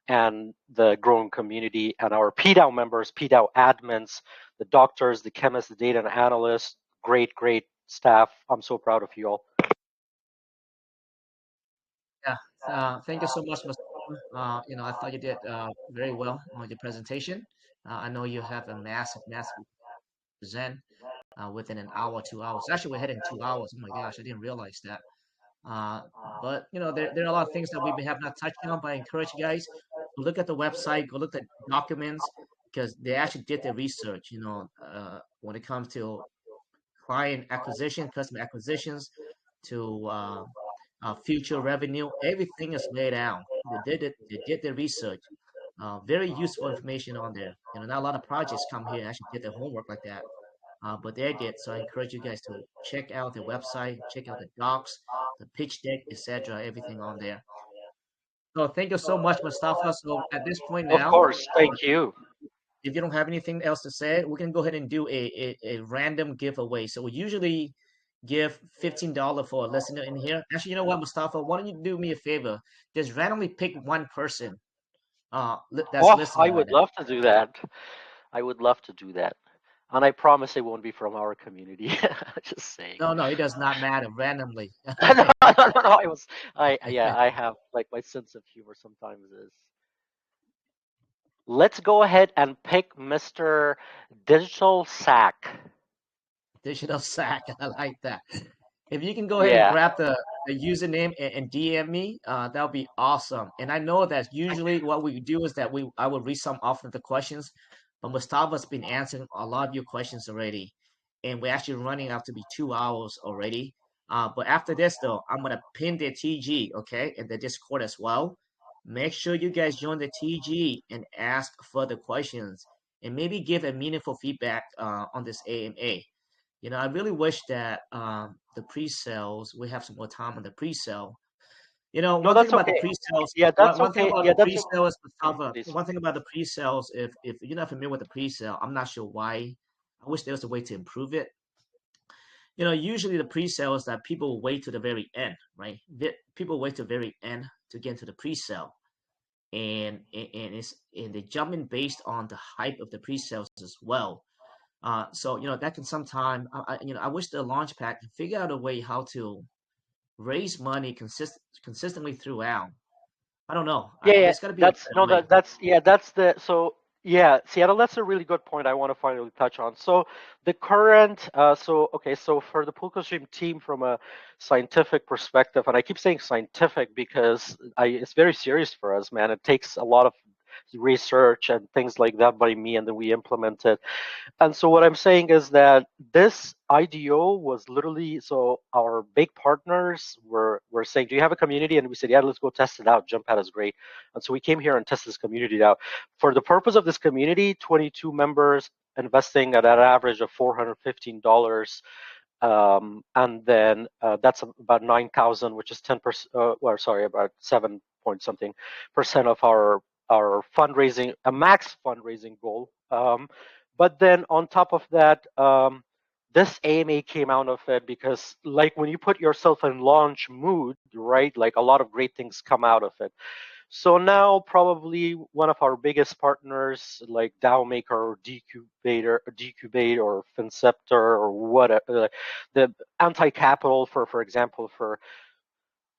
and the growing community, and our PDAO members, PDAO admins, the doctors, the chemists, the data analysts. Great staff. I'm so proud of you all. Yeah. Thank you so much, Mustafa. I thought you did very well on your presentation. I know you have a massive present within an hour, 2 hours. Actually, we're heading 2 hours. Oh my gosh, I didn't realize that. Uh, but there are a lot of things that we may have not touched on. But I encourage you guys to look at the website, go look at documents because they actually did their research. When it comes to client acquisition, customer acquisitions, to future revenue, everything is laid out. They did their research. Very useful information on there. Not a lot of projects come here and actually did their homework like that. But they did. So I encourage you guys to check out the website, check out the docs, the pitch deck, etc. Everything on there. So thank you so much, Mustafa. So at this point Of now, course, thank you. if you don't have anything else to say, we can go ahead and do a random giveaway. So we usually give $15 for a listener in here. Actually, you know what, Mustafa? Why don't you do me a favor? Just randomly pick one person that's Oh, I listening right would now. love to do that. I would love to do that. And I promise it won't be from our community. Just saying. No, it does not matter. Randomly. No. Yeah, I have like my sense of humor sometimes is. Let's go ahead and pick Mr. Digital Sack. Digital sack. I like that. If you can go ahead and Yeah. grab the username and DM me, that would be awesome. And I know that usually what we do is that I will read some off of the questions, but Mustafa's been answering a lot of your questions already, and we're actually running out to be 2 hours already. But after this though, I'm gonna pin the TG, okay, in the Discord as well. Make sure you guys join the TG and ask further questions, and maybe give a meaningful feedback on this AMA. I really wish that the pre-sales, we have some more time on the pre-sale. No, One thing that's about the okay. pre-sales, Yeah, that's one thing okay. about Yeah, the that's okay. pre-sale is, Mustafa, Please. one thing about the pre-sales, if you're not familiar with the pre-sale, I'm not sure why. I wish there was a way to improve it. Usually the pre-sale is that people wait to the very end, right? People wait to the very end to get into the pre-sale, and they jump in based on the hype of the pre-sales as well. So that can sometimes, I wish the launchpad can figure out a way how to raise money consistently throughout. I don't know. Yeah, yeah, There's got to be a that's better no, way. that's yeah, that's the so yeah, Seattle. That's a really good point. I want to finally touch on. So the current, so for the Polkastream team, from a scientific perspective, and I keep saying scientific because it's very serious for us, man. It takes a lot of research and things like that by me, and then we implement it. And so what I'm saying is that this IDO was literally, so our big partners were saying, "Do you have a community?" And we said, "Yeah, let's go test it out. Jump is great." And so we came here and tested this community out. For the purpose of this community, 22 members investing at an average of $415. And then that's about 9,000, which is 10%, well, sorry, about 7 point something percent of our fundraising, a max fundraising goal. But then on top of that, this AMA came out of it because, like, when you put yourself in launch mood, right, like a lot of great things come out of it. So now probably one of our biggest partners, like DAOmaker or Decubate or Finceptor or whatever, the anti-capital, for example, for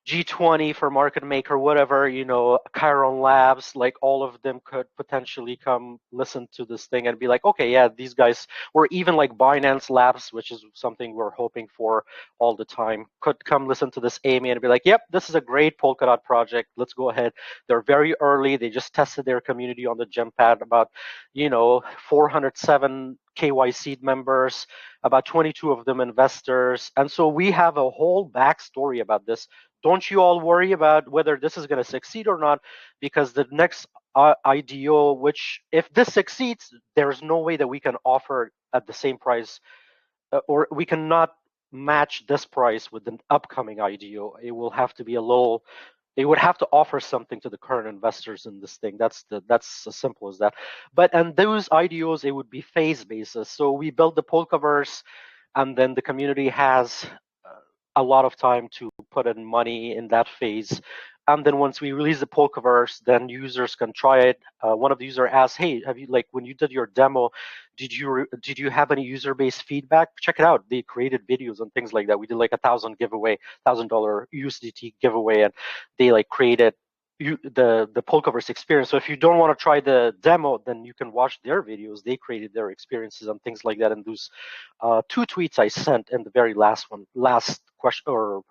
G20, for Market Maker, whatever, Chiron Labs, like all of them could potentially come listen to this thing and be like, okay, yeah, these guys, or even like Binance Labs, which is something we're hoping for all the time, could come listen to this AMA and be like, yep, this is a great Polkadot project. Let's go ahead. They're very early. They just tested their community on the Gempad, about, 407 KYC members, about 22 of them investors. And so we have a whole backstory about this. Don't you all worry about whether this is going to succeed or not, because the next IDO, which if this succeeds, there's no way that we can offer at the same price, or we cannot match this price with the upcoming IDO. It will have to be a little. It would have to offer something to the current investors in this thing. That's as simple as that. But and those IDOs, it would be phase basis. So we build the Polkaverse, and then the community has a lot of time to put in money in that phase. And then once we release the Polkaverse, then users can try it. One of the users asked, "Hey, have you, like, when you did your demo, did you have any user-based feedback? Check it out. They created videos and things like that. We did like $1,000 USDT giveaway, and they like created the Polkaverse experience. So if you don't want to try the demo, then you can watch their videos. They created their experiences and things like that. And those two tweets I sent in the very last question or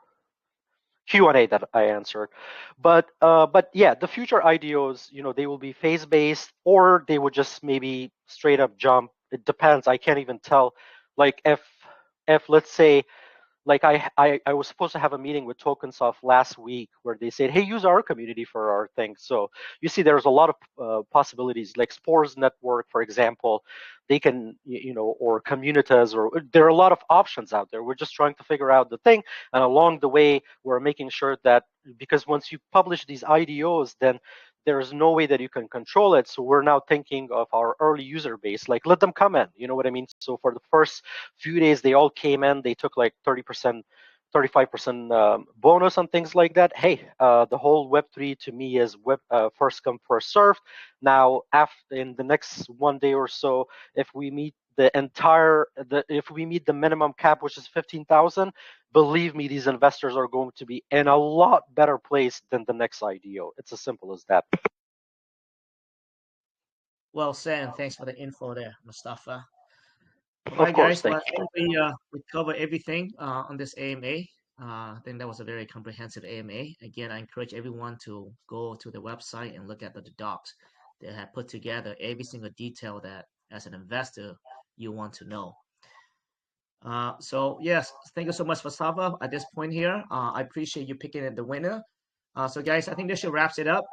Q&A that I answered. But yeah, the future IDOs, they will be phase based, or they would just maybe straight up jump. It depends. I can't even tell. Like if let's say, like I was supposed to have a meeting with Tokensoft last week where they said, hey, use our community for our thing. So you see, there's a lot of possibilities, like Spores Network, for example. They can, or Communitas, or there are a lot of options out there. We're just trying to figure out the thing. And along the way, we're making sure that, because once you publish these IDOs, then there's no way that you can control it. So we're now thinking of our early user base, like let them come in, you know what I mean? So for the first few days, they all came in, they took like 30%, 35% bonus and things like that. Hey, the whole Web3 to me is first come, first served. Now, in the next 1 day or so, if we meet if we meet the minimum cap, which is 15,000, believe me, these investors are going to be in a lot better place than the next IDO. It's as simple as that. Well said, and thanks for the info there, Mustafa. All Of right, course, guys. Well, thank I you. think we covered everything on this AMA. I think that was a very comprehensive AMA. Again, I encourage everyone to go to the website and look at the docs. They have put together every single detail that, as an investor, you want to know. So yes, thank you so much, Mustafa. At this point here, I appreciate you picking the winner. So guys, I think this should wraps it up.